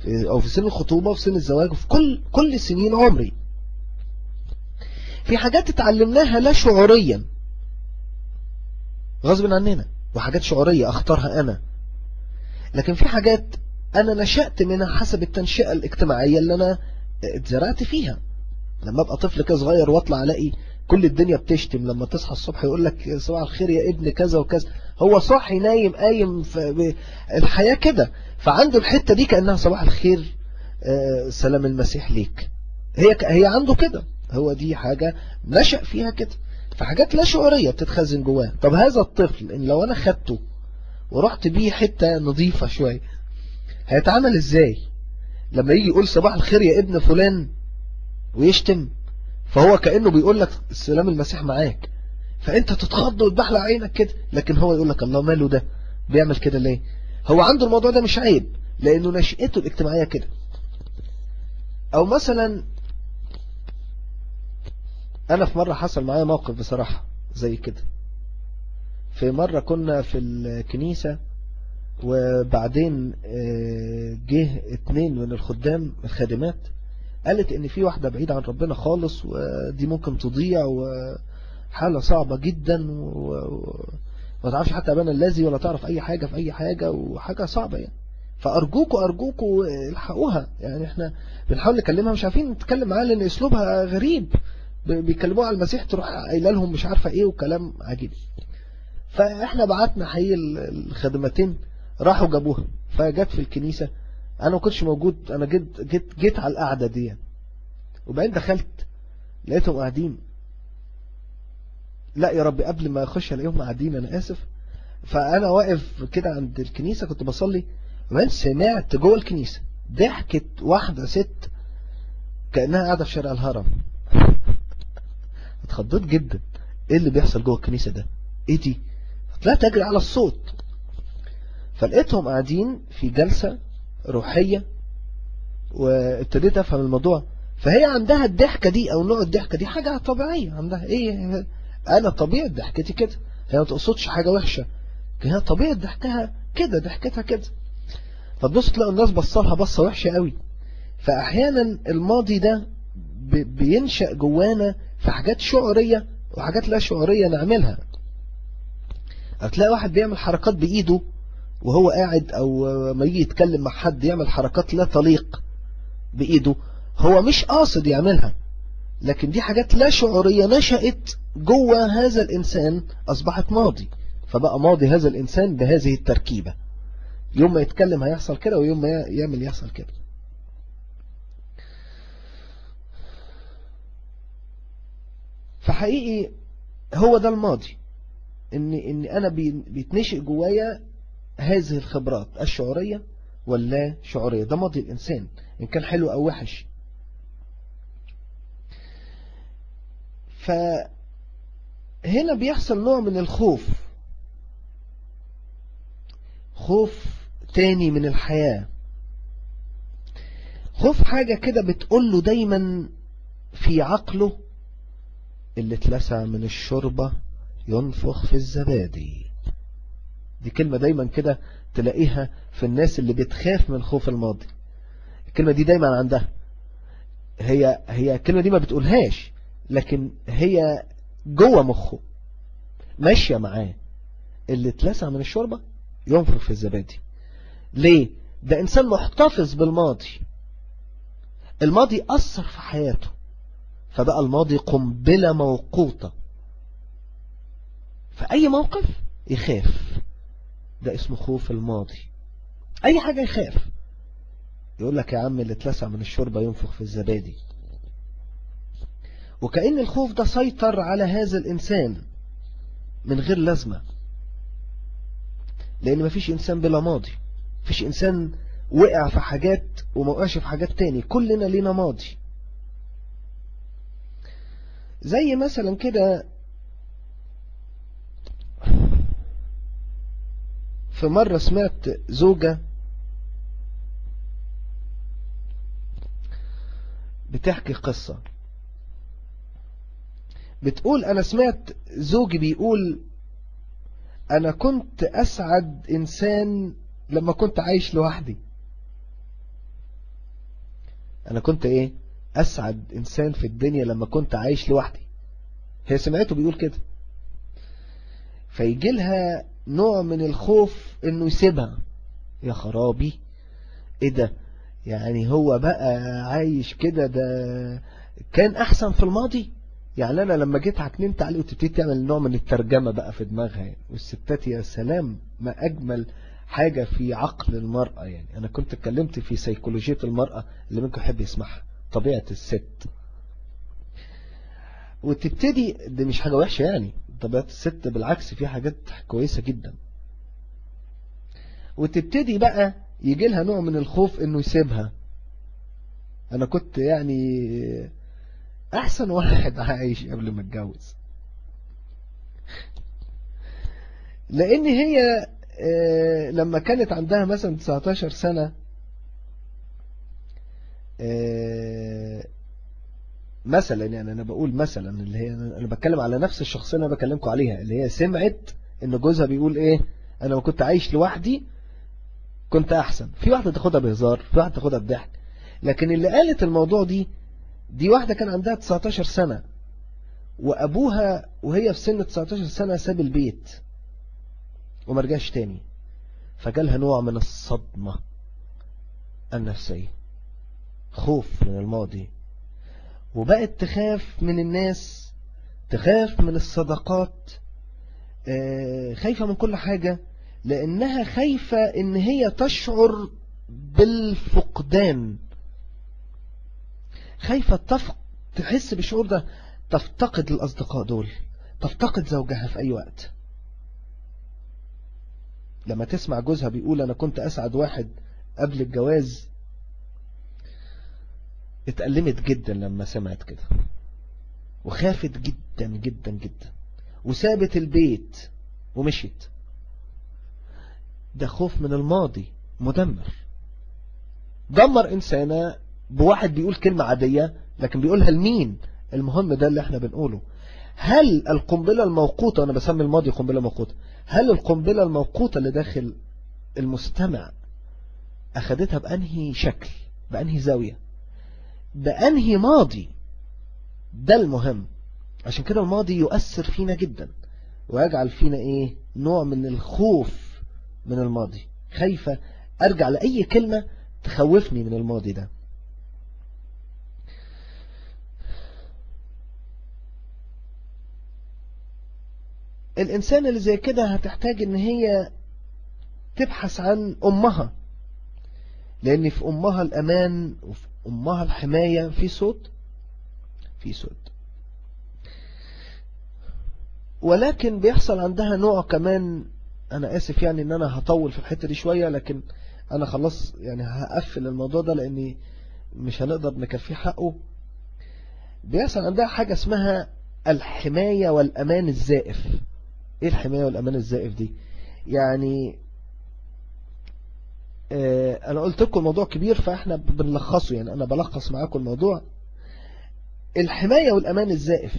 Speaker 2: أو في سن الخطوبة، وفي سن الزواج، وفي كل سنين عمري. في حاجات اتعلمناها لا شعوريا غصب عننا، وحاجات شعورية اختارها أنا. لكن في حاجات أنا نشأت منها حسب التنشئة الاجتماعية اللي أنا اتزرعت فيها. لما أبقى طفل كده صغير واطلع ألاقي كل الدنيا بتشتم، لما تصحى الصبح يقول لك صباح الخير يا ابن كذا وكذا، هو صاحي نايم قايم في الحياة كده، فعنده الحتة دي كأنها صباح الخير سلام المسيح ليك. هي عنده كده، هو دي حاجة نشأ فيها كده، فحاجات لا شعورية بتتخزن جواه. طب هذا الطفل إن لو أنا خدته ورحت بيه حتة نظيفة شوية هيتعامل إزاي؟ لما يجي يقول صباح الخير يا ابن فلان ويشتم، فهو كأنه بيقول لك السلام المسيح معاك، فأنت تتخض وتبحلق عينك كده. لكن هو يقول لك الله ماله ده بيعمل كده ليه؟ هو عنده الموضوع ده مش عيب، لأنه نشأته الاجتماعية كده. أو مثلا أنا في مرة حصل معايا موقف بصراحة زي كده. في مرة كنا في الكنيسة، وبعدين جه 2 من الخادمات قالت ان في واحدة بعيدة عن ربنا خالص، ودي ممكن تضيع، وحالة صعبة جدا، وما تعرفش حتى ابانا الذي ولا تعرف اي حاجة في اي حاجة، وحاجة صعبة يعني. فارجوكوا الحقوها. يعني احنا بنحاول نكلمها مش عارفين نتكلم معاها لان اسلوبها غريب، بيكلموها على المسيح تروح قايله لهم مش عارفة ايه وكلام عجيب. فاحنا بعتنا حقيقي الخادمتين راحوا جابوها، فجت في الكنيسة. انا ما كنتش موجود، انا جيت على القعدة دي، وبعدين دخلت لقيتهم قاعدين. لا يا ربي، قبل ما اخش الاقيهم قاعدين، انا اسف. فانا واقف كده عند الكنيسة كنت بصلي، وبعدين سمعت جوه الكنيسة ضحكت واحدة ست كأنها قاعدة في شارع الهرم. اتخضيت جدا، ايه اللي بيحصل جوه الكنيسة ده؟ ايه دي؟ طلعت اجري على الصوت، فلقيتهم قاعدين في جلسة روحية، وابتديت افهم الموضوع. فهي عندها الضحكة دي او نوع الضحكة دي حاجة طبيعية عندها. ايه، انا طبيعة ضحكتي كده، هي ما تقصدش حاجة وحشة، هي طبيعة ضحكها كده، ضحكتها كده. فتبص تلاقوا الناس بصلها بصة وحشة قوي. فاحيانا الماضي ده بينشأ جوانا في حاجات شعورية وحاجات لا شعورية نعملها. هتلاقي واحد بيعمل حركات بإيده وهو قاعد، او ما يجي يتكلم مع حد يعمل حركات لا تليق بإيده، هو مش قاصد يعملها، لكن دي حاجات لا شعورية نشأت جوه هذا الإنسان، أصبحت ماضي. فبقى ماضي هذا الإنسان بهذه التركيبة، يوم ما يتكلم هيحصل كده، ويوم ما يعمل يحصل كده. فحقيقي هو ده الماضي، ان انا بيتنشئ جوايا هذه الخبرات الشعورية واللا شعورية. ده ماضي الإنسان إن كان حلو أو وحش. فهنا بيحصل نوع من الخوف، خوف تاني من الحياة، خوف حاجة كده بتقوله دايما في عقله اللي اتلسع من الشوربة ينفخ في الزبادي. دي كلمة دايما كده تلاقيها في الناس اللي بتخاف من خوف الماضي. الكلمة دي دايما عندها، هي الكلمة دي ما بتقولهاش، لكن هي جوه مخه. ماشية معاه. اللي اتلسع من الشوربة ينفخ في الزبادي. ليه؟ ده إنسان محتفظ بالماضي، الماضي أثر في حياته، فبقى الماضي قنبلة موقوتة، فأي موقف يخاف. ده اسمه خوف الماضي. أي حاجة يخاف. يقول لك يا عم اللي اتلسع من الشوربة ينفخ في الزبادي. وكأن الخوف ده سيطر على هذا الإنسان من غير لازمة، لأن مفيش إنسان بلا ماضي، مفيش إنسان وقع في حاجات وما وقعش في حاجات تاني، كلنا لينا ماضي. زي مثلا كده في مرة سمعت زوجة بتحكي قصة، بتقول أنا سمعت زوجي بيقول أنا كنت أسعد إنسان لما كنت عايش لوحدي. أنا كنت إيه؟ أسعد إنسان في الدنيا لما كنت عايش لوحدي. هي سمعته بيقول كده، فيجي لها نوع من الخوف إنه يسيبها. يا خرابي، إيه ده؟ يعني هو بقى عايش كده، ده كان أحسن في الماضي. يعني أنا لما جيت حكننت عليه وتبتدي تعمل نوع من الترجمة بقى في دماغها يعني. والستات يا سلام، ما أجمل حاجة في عقل المرأة. يعني أنا كنت اتكلمت في سيكولوجية المرأة، اللي منكم يحب يسمعها، طبيعة الست. وتبتدي، دي مش حاجة وحشة يعني، طبيعة الست بالعكس في حاجات كويسة جدا. وتبتدي بقى يجي لها نوع من الخوف إنه يسيبها. أنا كنت يعني أحسن واحد عايش قبل ما اتجوز. لأن هي لما كانت عندها مثلا 19 سنة، مثلا يعني أنا بقول مثلا، اللي هي أنا بتكلم على نفس الشخصية اللي أنا بكلمكم عليها، اللي هي سمعت إن جوزها بيقول إيه، أنا لما كنت عايش لوحدي كنت أحسن. في واحدة تاخدها بهزار، في واحدة تاخدها بضحك، لكن اللي قالت الموضوع دي واحدة كان عندها 19 سنة، وأبوها وهي في سن 19 سنة ساب البيت ومرجعش تاني، فجالها نوع من الصدمة النفسية، خوف من الماضي، وبقت تخاف من الناس، تخاف من الصداقات، خايفة من كل حاجة، لأنها خايفة إن هي تشعر بالفقدان، خايفة تحس بالشعور ده، تفتقد الأصدقاء دول، تفتقد زوجها في أي وقت. لما تسمع جوزها بيقول أنا كنت أسعد واحد قبل الجواز، اتألمت جدا لما سمعت كده، وخافت جدا جدا جدا، وسابت البيت ومشيت. ده خوف من الماضي مدمر، دمر إنسانة بواحد بيقول كلمة عادية لكن بيقولها لمين؟ المهم ده اللي احنا بنقوله. هل القنبلة الموقوتة، أنا بسمي الماضي قنبلة موقوتة، هل القنبلة الموقوتة اللي داخل المستمع أخدتها بأنهي شكل، بأنهي زاوية، بأنهي ماضي؟ ده المهم. عشان كده الماضي يؤثر فينا جدا، ويجعل فينا ايه؟ نوع من الخوف من الماضي، خايفة أرجع لأي كلمة تخوفني من الماضي ده. الإنسان اللي زي كده هتحتاج إن هي تبحث عن أمها، لأن في أمها الأمان وفي أمها الحماية. في صوت، في صوت. ولكن بيحصل عندها نوع كمان، أنا آسف يعني إن أنا هطول في الحتة دي شوية، لكن أنا خلاص يعني هقفل الموضوع ده لأني مش هنقدر نكفيه حقه. بيحصل عندها حاجة اسمها الحماية والأمان الزائف. إيه الحماية والأمان الزائف دي؟ يعني أنا قلت لكم الموضوع كبير فإحنا بنلخصه، يعني أنا بلخص معاكم الموضوع. الحماية والأمان الزائف،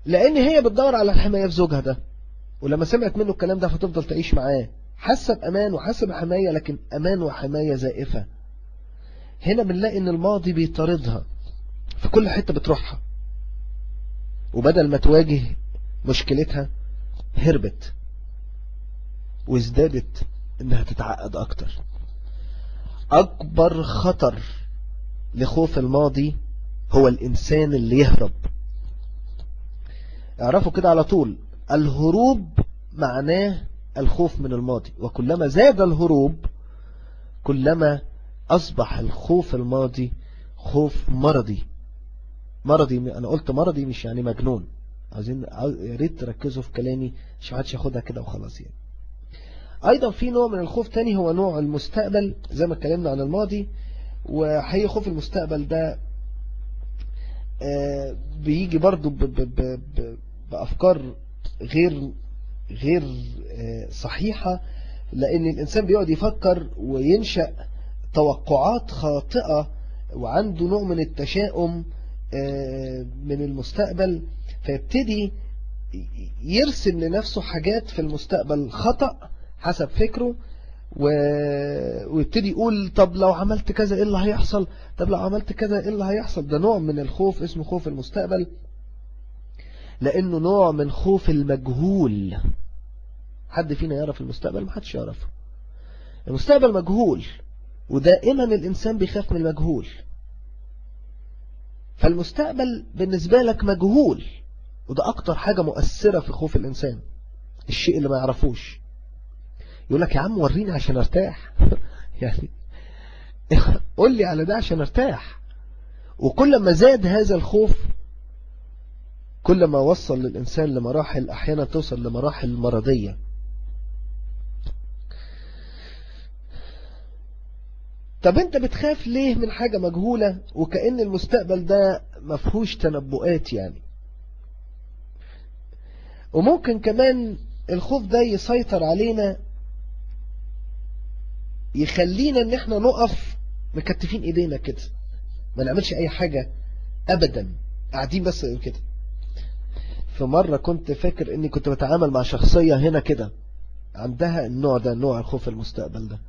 Speaker 2: لأن هي بتدور على الحماية في زوجها ده، ولما سمعت منه الكلام ده فتفضل تعيش معاه حاسة بأمان وحاسة بحماية، لكن أمان وحماية زائفة. هنا بنلاقي إن الماضي بيطاردها في كل حتة بتروحها، وبدل ما تواجه مشكلتها هربت وازدادت انها تتعقد اكتر. اكبر خطر لخوف الماضي هو الانسان اللي يهرب. اعرفوا كده على طول، الهروب معناه الخوف من الماضي، وكلما زاد الهروب كلما اصبح الخوف الماضي خوف مرضي. انا قلت مرضي مش يعني مجنون، يا ريت تركزوا في كلامي مش محدش ياخدها كده وخلاص يعني. ايضا في نوع من الخوف تاني هو نوع المستقبل، زي ما اتكلمنا عن الماضي. وحقيقي خوف المستقبل ده بيجي برضو بأفكار غير صحيحة، لأن الإنسان بيقعد يفكر وينشأ توقعات خاطئة وعنده نوع من التشاؤم من المستقبل، فيبتدي يرسم لنفسه حاجات في المستقبل خطأ حسب فكره، ويبتدي يقول طب لو عملت كذا ايه اللي هيحصل، طب لو عملت كذا ايه اللي هيحصل. ده نوع من الخوف اسمه خوف المستقبل، لانه نوع من خوف المجهول. حد فينا يعرف المستقبل؟ محدش يعرفه. المستقبل مجهول، ودائما الانسان بيخاف من المجهول. فالمستقبل بالنسبة لك مجهول، وده اكتر حاجة مؤثرة في خوف الانسان، الشيء اللي ما يعرفوش. يقول لك يا عم وريني عشان ارتاح يعني قول لي على ده عشان ارتاح. وكل ما زاد هذا الخوف كل ما وصل للإنسان لمراحل أحيانا توصل لمراحل مرضية. طب انت بتخاف ليه من حاجة مجهولة وكأن المستقبل ده مفهوش تنبؤات يعني؟ وممكن كمان الخوف ده يسيطر علينا، يخلينا ان احنا نقف مكتفين ايدينا كده، ما نعملش اي حاجة ابدا، قاعدين بس كده. في مرة كنت فاكر اني كنت بتعامل مع شخصية هنا كده عندها النوع ده، نوع الخوف المستقبل ده.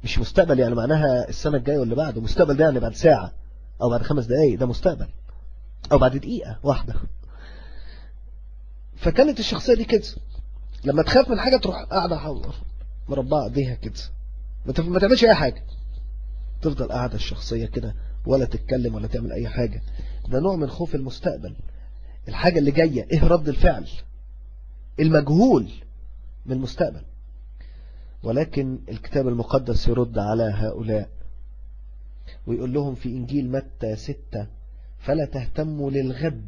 Speaker 2: مش مستقبل يعني معناها السنة الجاية واللي بعده، مستقبل ده يعني بعد ساعة او بعد 5 دقايق، ده مستقبل، او بعد دقيقة واحدة. فكانت الشخصية دي كده، لما تخاف من حاجة تروح قاعدة مربعة ايديها كده، ما تعملش اي حاجة، تفضل قاعدة الشخصية كده ولا تتكلم ولا تعمل اي حاجة. ده نوع من خوف المستقبل، الحاجة اللي جاية، ايه رد الفعل المجهول من المستقبل. ولكن الكتاب المقدس يرد على هؤلاء ويقول لهم في إنجيل متى 6: فلا تهتموا للغد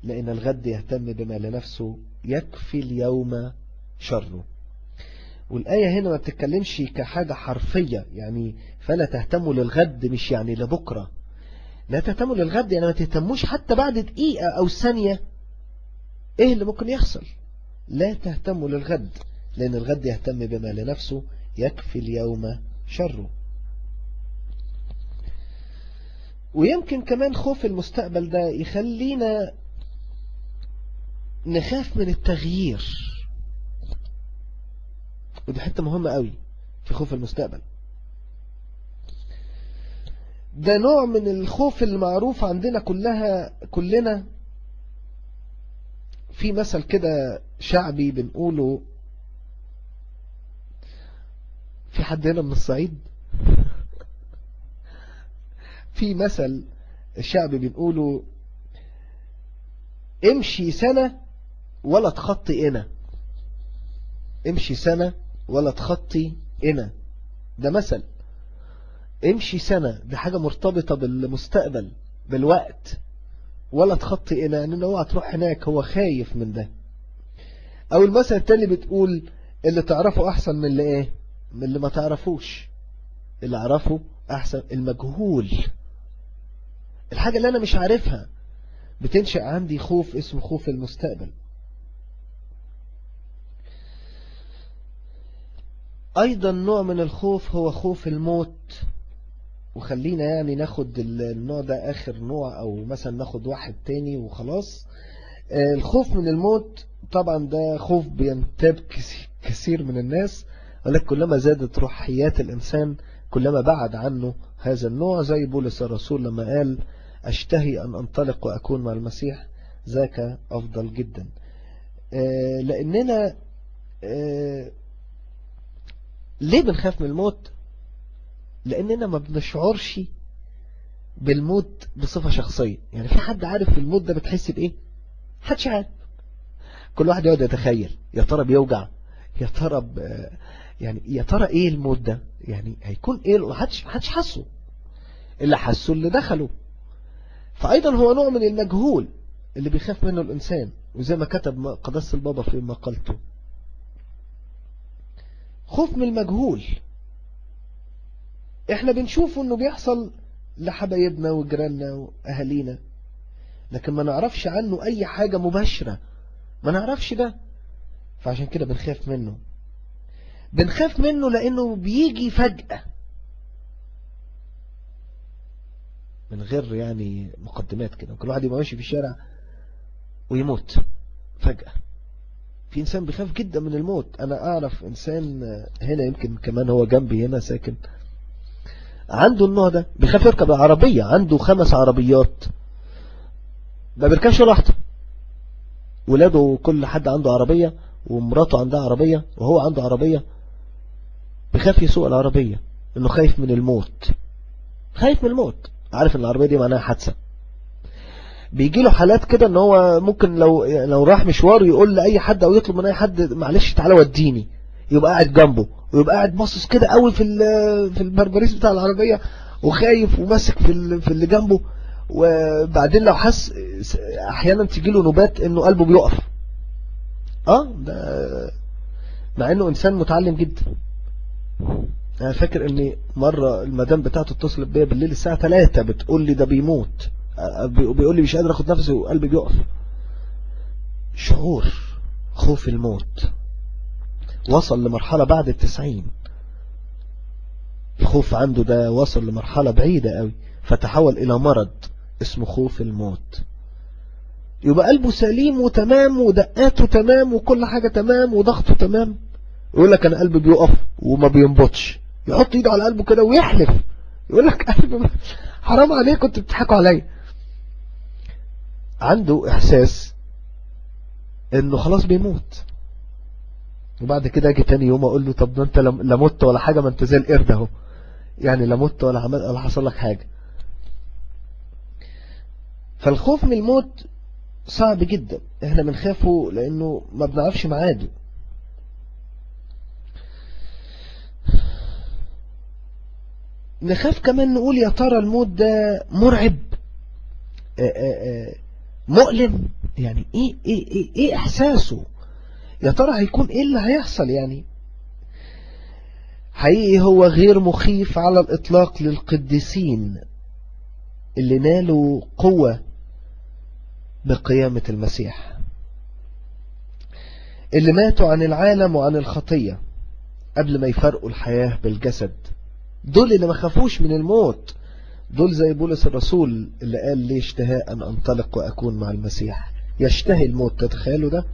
Speaker 2: لأن الغد يهتم بما لنفسه، يكفي اليوم شره. والآية هنا ما بتتكلمش كحاجة حرفية، يعني فلا تهتموا للغد مش يعني لبكرة، لا تهتموا للغد يعني ما تهتموش حتى بعد دقيقة أو ثانية إيه اللي ممكن يحصل. لا تهتموا للغد لأن الغد يهتم بما لنفسه، يكفي اليوم شره. ويمكن كمان خوف المستقبل ده يخلينا نخاف من التغيير، ودي حتة مهمة قوي في خوف المستقبل. ده نوع من الخوف المعروف عندنا كلنا. في مثل كده شعبي بنقوله، في حد هنا من الصعيد؟ في مثل الشعبي بنقوله: امشي سنة ولا تخطي هنا، امشي سنة ولا تخطي هنا. ده مثل. امشي سنة دي حاجة مرتبطة بالمستقبل بالوقت، ولا تخطي هنا يعني اوعى تروح هناك، هو خايف من ده. او المثل التاني بتقول: اللي تعرفه احسن من اللي ايه، من اللي ما تعرفوش. اللي اعرفه احسن، المجهول، الحاجة اللي انا مش عارفها بتنشأ عندي خوف اسمه خوف المستقبل. ايضا نوع من الخوف هو خوف الموت. وخلينا يعني ناخد النوع ده اخر نوع، او مثلا ناخد واحد تاني وخلاص. الخوف من الموت طبعا ده خوف بينتاب كثير من الناس، ولكن كلما زادت روحيات الانسان كلما بعد عنه هذا النوع. زي بولس الرسول لما قال: اشتهي ان انطلق واكون مع المسيح ذاك أفضل جدا. لأننا ليه بنخاف من الموت؟ لأننا ما بنشعرش بالموت بصفة شخصية. يعني في حد عارف الموت ده بتحس بإيه؟ محدش عارف. كل واحد يقعد يتخيل يا ترى بيوجع، يا ترى يعني يا ترى ايه الموت ده، يعني هيكون ايه، محدش حسه، اللي حسه اللي دخله. فأيضا هو نوع من المجهول اللي بيخاف منه الإنسان. وزي ما كتب قداسة البابا في مقالته، خوف من المجهول. احنا بنشوفه انه بيحصل لحبايبنا وجيراننا واهالينا، لكن ما نعرفش عنه اي حاجة مباشرة، ما نعرفش ده. فعشان كده بنخاف منه. بنخاف منه لانه بيجي فجأة من غير يعني مقدمات كده. كل واحد يبقى ماشي في الشارع ويموت فجأة. في إنسان بيخاف جدا من الموت. أنا أعرف إنسان هنا، يمكن كمان هو جنبي هنا ساكن، عنده النوع ده، بيخاف يركب عربية. عنده 5 عربيات، ما بيركبش ولا واحدة. ولاده كل حد عنده عربية، ومراته عندها عربية، وهو عنده عربية. بيخاف يسوق العربية إنه خايف من الموت. خايف من الموت، عارف إن العربية دي معناها حادثة. بيجي له حالات كده ان هو ممكن لو راح مشوار يقول لأي حد او يطلب من اي حد معلش تعالى وديني، يبقى قاعد جنبه ويبقى قاعد باصص كده قوي في البربريس بتاع العربية، وخايف وماسك في اللي جنبه. وبعدين لو حس احيانا تيجي له نوبات انه قلبه بيقف. ده مع انه انسان متعلم جدا. انا فاكر اني مرة المدام بتاعته اتصلت بيا بالليل الساعة 3 بتقول لي ده بيموت، بيقول لي مش قادر اخد نفسي وقلبي بيقف. شعور خوف الموت وصل لمرحلة بعد 90. الخوف عنده ده وصل لمرحلة بعيدة قوي، فتحول الى مرض اسمه خوف الموت. يبقى قلبه سليم وتمام ودقاته تمام وكل حاجة تمام وضغطه تمام، يقول لك انا قلبي بيقف وما بينبطش. يحط ايده على قلبه كده ويحلف، يقول لك قلبي حرام عليك كنت بتضحكوا عليا. عنده احساس انه خلاص بيموت. وبعد كده اجي تاني يوم اقول له طب ده انت لا مت ولا حاجة، ما انت زي القرد اهو، يعني لا مت ولا حصل لك حاجة. فالخوف من الموت صعب جدا. احنا بنخافه لانه ما بنعرفش ميعاده. نخاف كمان نقول يا ترى الموت ده مرعب، مؤلم، يعني ايه احساسه، يا ترى هيكون ايه اللي هيحصل. يعني حقيقي هو غير مخيف على الاطلاق للقديسين اللي نالوا قوة بقيامة المسيح، اللي ماتوا عن العالم وعن الخطية قبل ما يفرقوا الحياة بالجسد. دول اللي ما خافوش من الموت. دول زي بولس الرسول اللي قال لي اشتهاء أن أنطلق وأكون مع المسيح. يشتهي الموت، تتخيلوا ده؟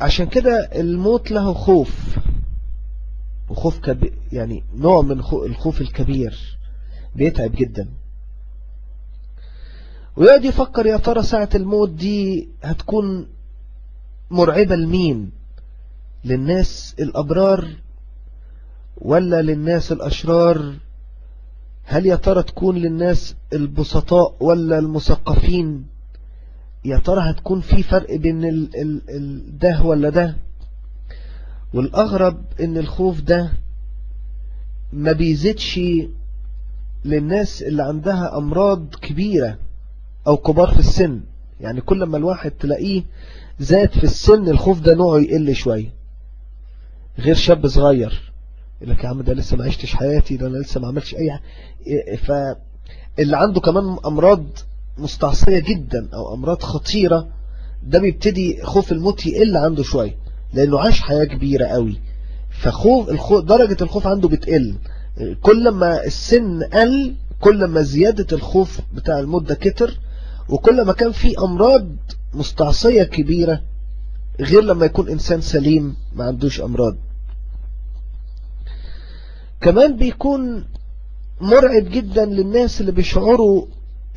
Speaker 2: عشان كده الموت له خوف، وخوف يعني نوع من الخوف الكبير، بيتعب جدا. ويقعد يفكر يا ترى ساعة الموت دي هتكون مرعبة لمين؟ للناس الأبرار ولا للناس الأشرار؟ هل يا ترى تكون للناس البسطاء ولا المثقفين؟ يا ترى هتكون في فرق بين ده ولا ده؟ والأغرب ان الخوف ده ما بيزيدش للناس اللي عندها أمراض كبيرة أو كبار في السن. يعني كل ما الواحد تلاقيه زاد في السن الخوف ده نوعه يقل شوية، غير شاب صغير يقول لك يا عم ده لسه ما عشتش حياتي، ده أنا لسه ما عملتش أي حاجة. فاللي عنده كمان أمراض مستعصية جدا أو أمراض خطيرة، ده بيبتدي خوف الموت يقل عنده شوية لأنه عاش حياة كبيرة قوي. درجة الخوف عنده بتقل. كل ما السن قل كل ما زيادة الخوف بتاع الموت ده كتر، وكل ما كان في أمراض مستعصية كبيرة، غير لما يكون إنسان سليم ما عندوش أمراض. كمان بيكون مرعب جدا للناس اللي بيشعروا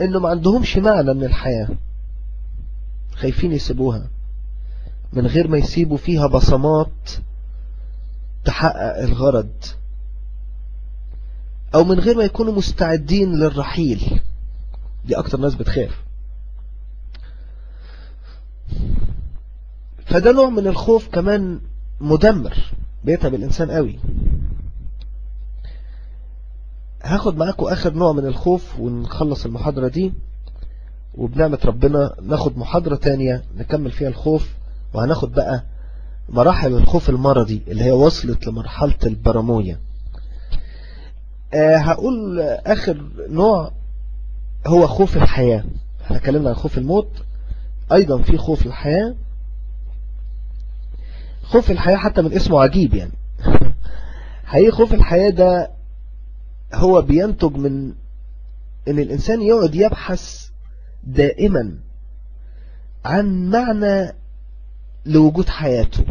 Speaker 2: انه ما عندهمش معنى من الحياة، خايفين يسيبوها من غير ما يسيبوا فيها بصمات تحقق الغرض، او من غير ما يكونوا مستعدين للرحيل. دي اكتر ناس بتخاف. فده نوع من الخوف كمان مدمر، بيتعب الانسان قوي. هاخد معاكم اخر نوع من الخوف ونخلص المحاضرة دي، وبنعمة ربنا ناخد محاضرة تانية نكمل فيها الخوف، وهناخد بقى مراحل الخوف المرضي اللي هي وصلت لمرحلة البراموية. هقول آخر نوع هو خوف الحياة. احنا اتكلمنا عن خوف الموت، ايضا في خوف الحياة. خوف الحياة حتى من اسمه عجيب يعني. حقيقي خوف الحياة ده هو بينتج من ان الانسان يقعد يبحث دائما عن معنى لوجود حياته،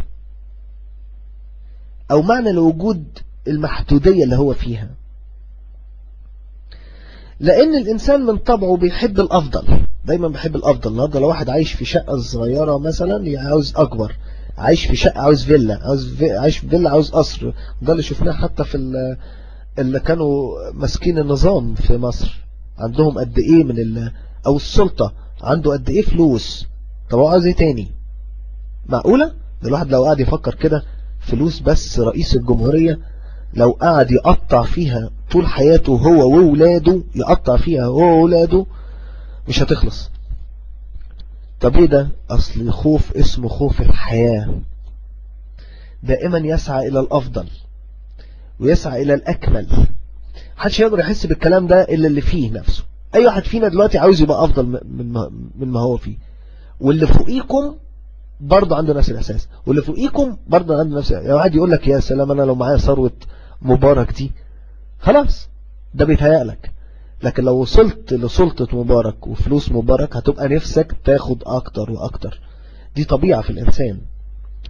Speaker 2: او معنى لوجود المحدودية اللي هو فيها. لان الانسان من طبعه بيحب الافضل، دايما بيحب الافضل. النهارده لو واحد عايش في شقة صغيرة مثلا عاوز اكبر، عايش في شقة عاوز فيلا، عايش في فيلا عاوز قصر. ده اللي شفناه حتى في اللي كانوا ماسكين النظام في مصر، عندهم قد ايه من او السلطة عنده قد ايه فلوس. طب هو عاوز ايه تاني؟ معقولة؟ ده الواحد لو قاعد يفكر كده، فلوس بس رئيس الجمهورية لو قاعد يقطع فيها طول حياته هو وولاده، يقطع فيها هو وولاده مش هتخلص. طب ايه ده؟ اصل خوف اسمه خوف الحياة، دائما يسعى الى الافضل ويسعى الى الاكمل. محدش يقدر يحس بالكلام ده الا اللي فيه نفسه. اي واحد فينا دلوقتي عاوز يبقى افضل من ما هو فيه، واللي فوقيكم برضه عنده نفس الاحساس، واللي فوقيكم برضه عنده نفس يعني. واحد يقول لك يا سلام انا لو معايا ثروة مبارك دي خلاص، ده بيتهيألك. لكن لو وصلت لسلطة مبارك وفلوس مبارك هتبقى نفسك تاخد اكتر واكتر. دي طبيعة في الانسان،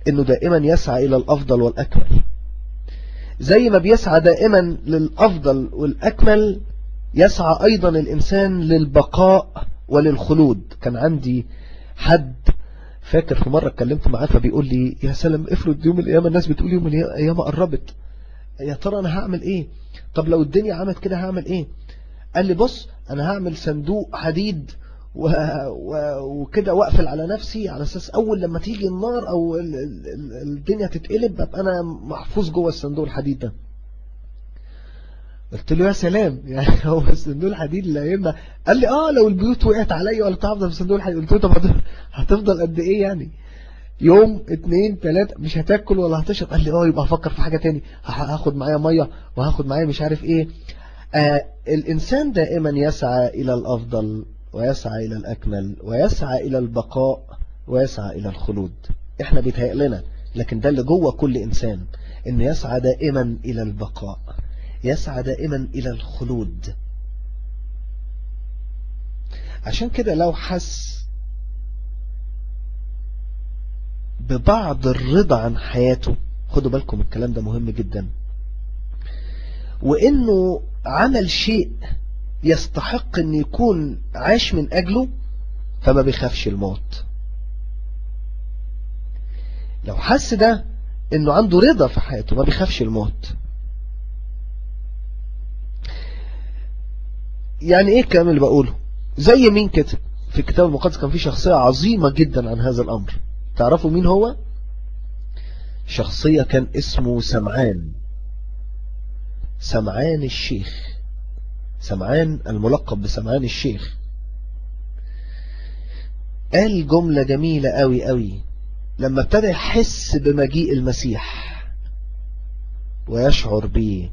Speaker 2: انه دائما يسعى الى الافضل والاكمل. زي ما بيسعى دائما للافضل والاكمل، يسعى ايضا الانسان للبقاء وللخلود. كان عندي حد فاكر في مرة اتكلمت معاه فبيقول لي يا سلام افرض يوم القيامة الناس بتقول يوم القيامة قربت، يا ترى انا هعمل ايه؟ طب لو الدنيا عملت كده هعمل ايه؟ قال لي بص انا هعمل صندوق حديد وكده واقفل على نفسي، على اساس اول لما تيجي النار او الدنيا تتقلب ابقى انا محفوظ جوه الصندوق الحديد ده. قلت له يا سلام، يعني هو الصندوق الحديد اللي هيبقى؟ قال لي لو البيوت وقعت عليا ولا هفضل في صندوق الحديد. قلت له طب هتفضل قد ايه يعني؟ يوم 2 3 مش هتاكل ولا هتشرب؟ قال لي يبقى هفكر في حاجة تاني، هاخد معايا مية وهاخد معايا مش عارف ايه. الانسان دائما يسعى الى الافضل ويسعى الى الاكمل ويسعى الى البقاء ويسعى الى الخلود. احنا بيتهيأ لنا، لكن ده اللي جوه كل انسان، انه يسعى دائما الى البقاء، يسعى دائما الى الخلود. عشان كده لو حس ببعض الرضا عن حياته، خدوا بالكم الكلام ده مهم جدا، وانه عمل شيء يستحق ان يكون عاش من اجله، فما بيخافش الموت. لو حس ده انه عنده رضا في حياته ما بيخافش الموت. يعني ايه الكلام اللي بقوله؟ زي مين كده؟ في الكتاب المقدس كان في شخصية عظيمة جدا عن هذا الامر. تعرفوا مين هو؟ شخصية كان اسمه سمعان الشيخ، سمعان الملقب بسمعان الشيخ. قال جملة جميلة قوي قوي لما ابتدى يحس بمجيء المسيح ويشعر بيه،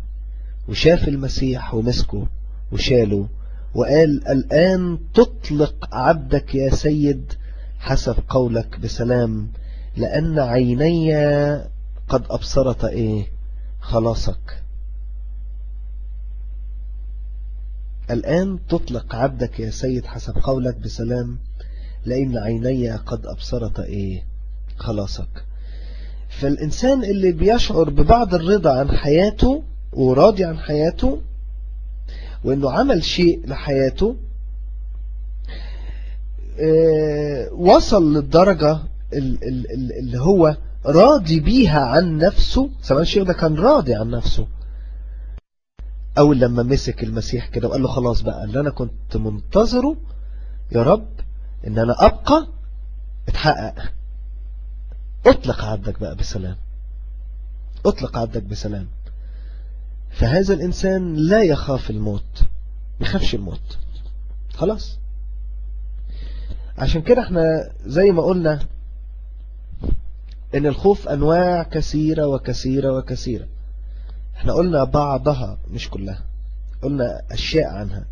Speaker 2: وشاف المسيح ومسكه وشاله، وقال الآن تطلق عبدك يا سيد حسب قولك بسلام، لأن عيني قد أبصرت خلاصك. الآن تطلق عبدك يا سيد حسب قولك بسلام، لأن عيني قد أبصرت خلاصك. فالإنسان اللي بيشعر ببعض الرضا عن حياته وراضي عن حياته، وانه عمل شيء لحياته وصل للدرجة اللي هو راضي بيها عن نفسه. سواء الشيخ ده كان راضي عن نفسه. أول لما مسك المسيح كده وقال له خلاص بقى اللي أنا كنت منتظره يا رب إن أنا أبقى اتحقق. أطلق عبدك بقى بسلام، أطلق عبدك بسلام. فهذا الإنسان لا يخاف الموت، ما يخافش الموت خلاص. عشان كده احنا زي ما قلنا ان الخوف انواع كثيرة وكثيرة وكثيرة. احنا قلنا بعضها مش كلها، قلنا اشياء عنها،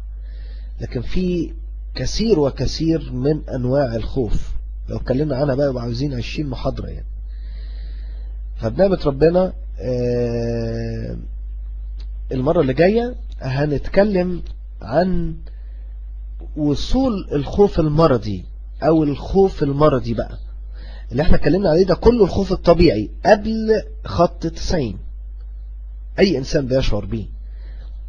Speaker 2: لكن في كثير وكثير من انواع الخوف. لو اتكلمنا عنها بقى عاوزين 20 محاضرة يعني. فبنعمة ربنا المرة اللي جاية هنتكلم عن وصول الخوف المرضي او الخوف المرضي بقى اللي احنا اتكلمنا عليه. ده كله الخوف الطبيعي قبل خط 90 اي انسان بيشعر بيه.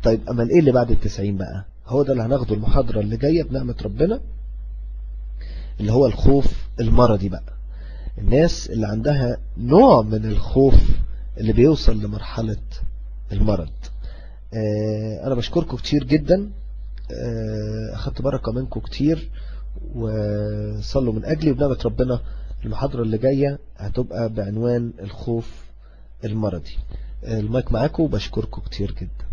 Speaker 2: طيب اما ايه اللي بعد 90 بقى؟ هو ده اللي هناخده المحاضرة اللي جاية بنعمة ربنا، اللي هو الخوف المرضي بقى. الناس اللي عندها نوع من الخوف اللي بيوصل لمرحلة المرض. انا بشكركم كتير جدا، اخدت بركة منكم كتير، وصلوا من اجلي. وبنعمة ربنا المحاضرة اللي جاية هتبقى بعنوان الخوف المرضي. المايك معاكم، وبشكركم كتير جدا.